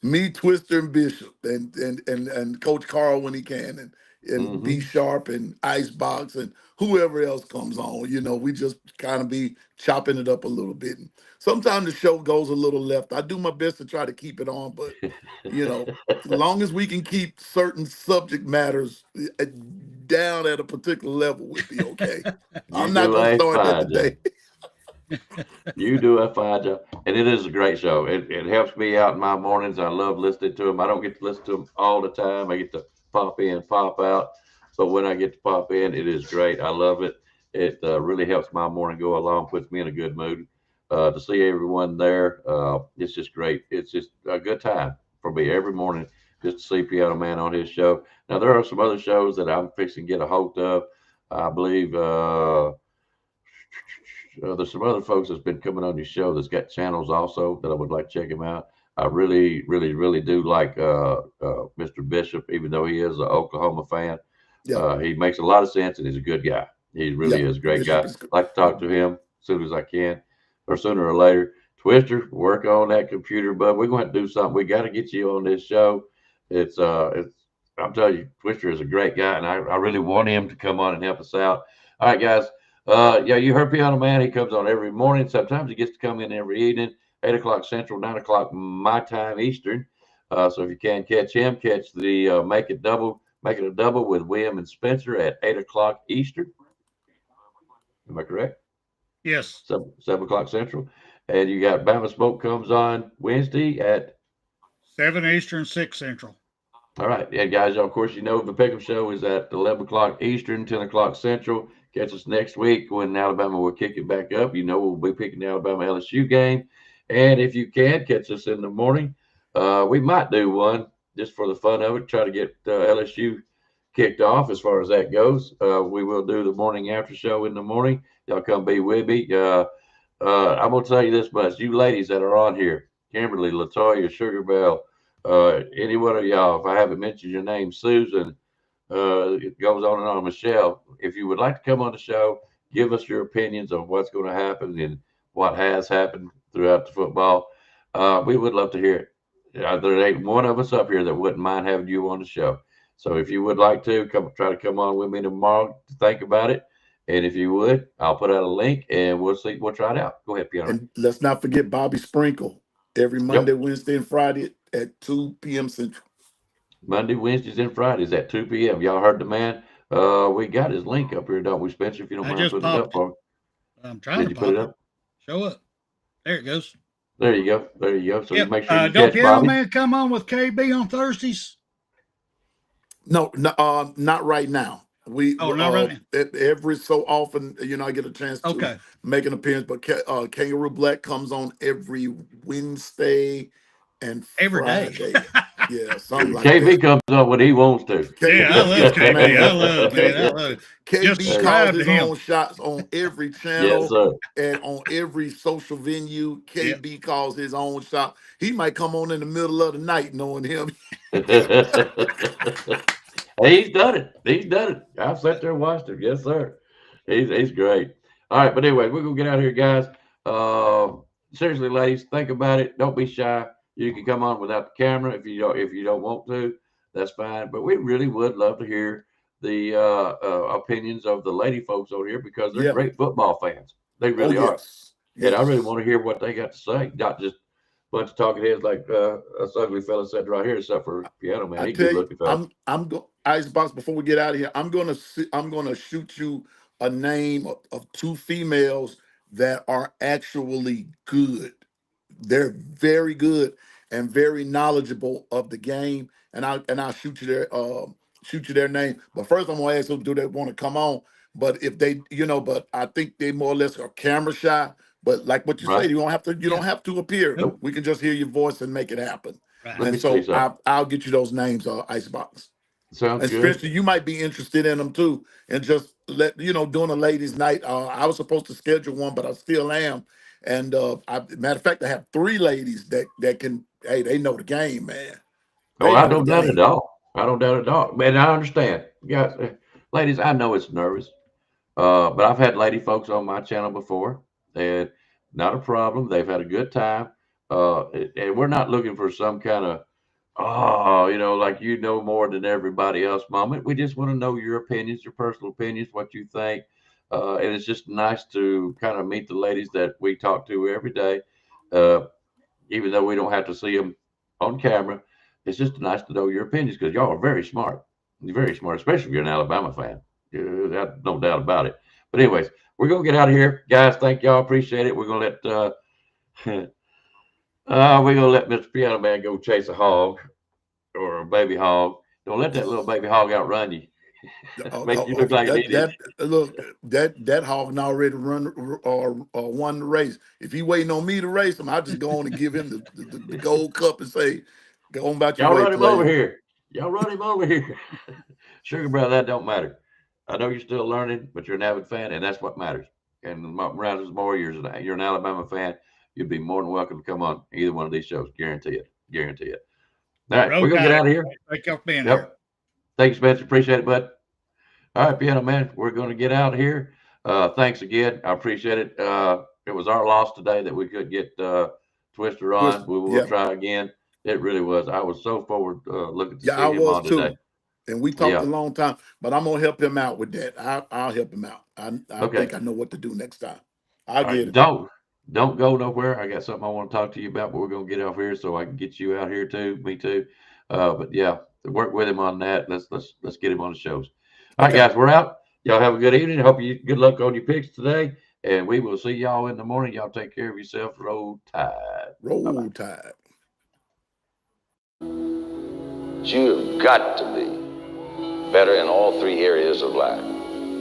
me, Twister, and Bishop, and Coach Carl when he can, and B Sharp and Icebox and whoever else comes on. We just kind of be chopping it up a little bit. And sometimes the show goes a little left. I do my best to try to keep it on, but as long as we can keep certain subject matters down at a particular level, we'll be okay. I'm not going to start that today. You do a fine job, and it is a great show. It helps me out in my mornings. I love listening to them. I don't get to listen to them all the time. I get to pop in, pop out, but when I get to pop in, it is great. I love it. It really helps my morning go along, puts me in a good mood. To see everyone there, it's just great. It's just a good time for me every morning just to see Piano Man on his show. Now, there are some other shows that I'm fixing to get a hold of. I believe there's some other folks that's been coming on your show that's got channels also that I would like to check them out. I really, really, really do like Mr. Bishop, even though he is an Oklahoma fan. Yeah. He makes a lot of sense, and he's a good guy. He really is a great guy. I like to talk to him as soon as I can, or sooner or later. Twister, work on that computer, bud. We're going to do something. We got to get you on this show. It's I'm telling you, Twister is a great guy, and I really want him to come on and help us out. All right, guys. You heard Piano Man. He comes on every morning. Sometimes he gets to come in every evening, 8 o'clock Central, 9 o'clock my time Eastern. So if you can catch him, catch the Make It a Double with William and Spencer at 8 o'clock Eastern. Am I correct? Yes. 7 o'clock Central. And you got Bama Smoke comes on Wednesday at 7 Eastern, 6 Central. All right. Yeah, guys, of course, the Pic'Em Show is at 11 o'clock Eastern, 10 o'clock Central. Catch us next week when Alabama will kick it back up. We'll be picking the Alabama LSU game. And if you can, catch us in the morning. We might do one just for the fun of it, try to get LSU kicked off as far as that goes. We will do the morning after show in the morning. Y'all come be with me. I'm going to tell you this much. You ladies that are on here, Kimberly, Latoya, Sugar Bell, Any one of y'all, if I haven't mentioned your name, Susan, it goes on and on, Michelle, if you would like to come on the show, give us your opinions on what's going to happen and what has happened throughout the football. We would love to hear it. There ain't one of us up here that wouldn't mind having you on the show. So if you would like to try to come on with me tomorrow to think about it. And if you would, I'll put out a link and we'll try it out. Go ahead, Piano. And let's not forget Bobby Sprinkle every Monday, Wednesday, and Friday at 2 p.m. Central. Monday, Wednesdays, and Fridays at 2 p.m. Y'all heard the man. We got his link up here, don't we, Spencer? If you don't mind putting it up for me. I'm trying to put it up. Show up. There it goes. There you go. There you go. So you make sure you don't catch Piano Bobby. Man come on with KB on Thursdays? No, not right now. Not right now. Every so often, I get a chance to make an appearance. But Kangaroo Black comes on every Wednesday and Friday. Yeah, something like KB that. comes up when he wants to. I love KB. I love it. KB calls his own shots on every channel. Yes, sir. And on every social venue. KB calls his own shot. He might come on in the middle of the night, knowing him. He's done it. He's done it. I've sat there and watched him. Yes, sir. He's great. All right, but anyway, we're gonna get out of here, guys. Seriously, ladies, think about it. Don't be shy. You can come on without the camera if you don't want to. That's fine. But we really would love to hear the opinions of the lady folks over here because they're great football fans. They really are. Yes. And I really want to hear what they got to say, not just a bunch of talking heads like us ugly fella said right here, except for Piano Man. He's good looking fella. I'm going Icebox. Before we get out of here, I'm gonna shoot you a name of two females that are actually good. They're very good and very knowledgeable of the game, and I'll shoot you their name. But first, I'm gonna ask them, do they want to come on? But if they, but I think they more or less are camera shy. But like what you say, you don't have to appear. Nope. We can just hear your voice and make it happen. Right. And so I'll get you those names, Icebox. Sounds good. Spencer, you might be interested in them too, and just doing a ladies' night. I was supposed to schedule one, but I still am. And matter of fact, I have 3 ladies that can. Hey, they know the game, man. I don't doubt it at all. I don't doubt it at all. Man, I understand. Guys, ladies, I know it's nervous, but I've had lady folks on my channel before, and not a problem. They've had a good time, and we're not looking for some kind of like more than everybody else moment. We just want to know your opinions, your personal opinions, what you think. And it's just nice to kind of meet the ladies that we talk to every day. Even though we don't have to see them on camera, it's just nice to know your opinions because y'all are very smart. You're very smart, especially if you're an Alabama fan. No doubt about it. But anyways, we're going to get out of here. Guys, thank y'all. Appreciate it. We're going to let Mr. Piano Man go chase a hog or a baby hog. Don't let that little baby hog outrun you. Make you look like an idiot. That hog already won the race. If he waiting on me to race him, I'll just go on and give him the gold cup and say, go on about your way. Y'all run him over here. Y'all run him over here. Sugar brother, that don't matter. I know you're still learning, but you're an avid fan, and that's what matters. And around as more years, you're an Alabama fan, you'd be more than welcome to come on either one of these shows. Guarantee it. Guarantee it. All right, we're gonna get out of here. Thank y'all for being here. Thank you, Spencer. Appreciate it, bud. All right, Piano Man, we're going to get out of here. Thanks again. I appreciate it. It was our loss today that we could get Twister on. We will try again. It really was. I was so forward looking to see him on today. Too. And we talked a long time, but I'm going to help him out with that. I'll help him out. I think I know what to do next time. I'll get it. Don't go nowhere. I got something I want to talk to you about, but we're going to get off here so I can get you out here too. Me too. But yeah, work with him on that. Let's get him on the shows. All right, guys, we're out. Y'all have a good evening. Hope you good luck on your picks today, and we will see y'all in the morning. Y'all take care of yourself. Roll Tide. Roll Tide. You've got to be better in all 3 areas of life,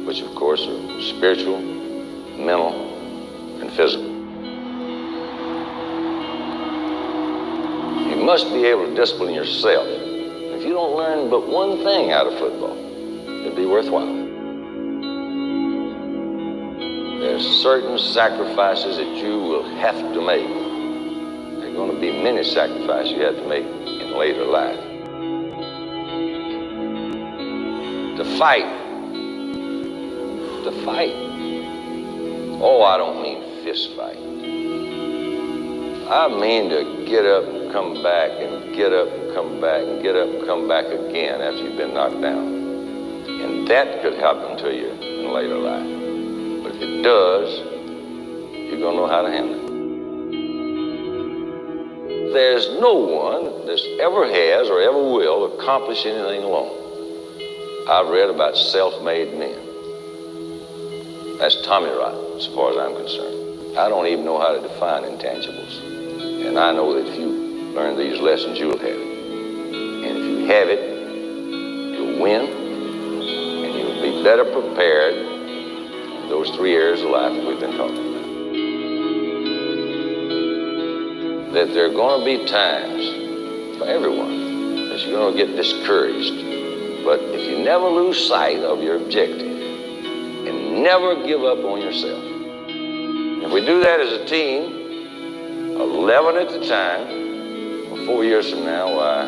which of course are spiritual, mental, and physical. You must be able to discipline yourself. If you don't learn but one thing out of football, it'd be worthwhile. There's certain sacrifices that you will have to make. There are going to be many sacrifices you have to make in in later life. To fight. Oh, I don't mean fist fight. I mean to get up and come back and get up and come back and get up and come back again after you've been knocked down. And that could happen to you in later life. But if it does, you're going to know how to handle it. There's no one that ever has or ever will accomplish anything alone. I've read about self-made men. That's Tommy rot, as far as I'm concerned. I don't even know how to define intangibles. And I know that if you learn these lessons, you'll have it. And if you have it, you'll win, and you'll be better prepared in those 3 areas of life that we've been talking about. That there are going to be times for everyone that you're going to get discouraged. But if you never lose sight of your objective and never give up on yourself, if we do that as a team, 11 at a time, 4 years from now, why,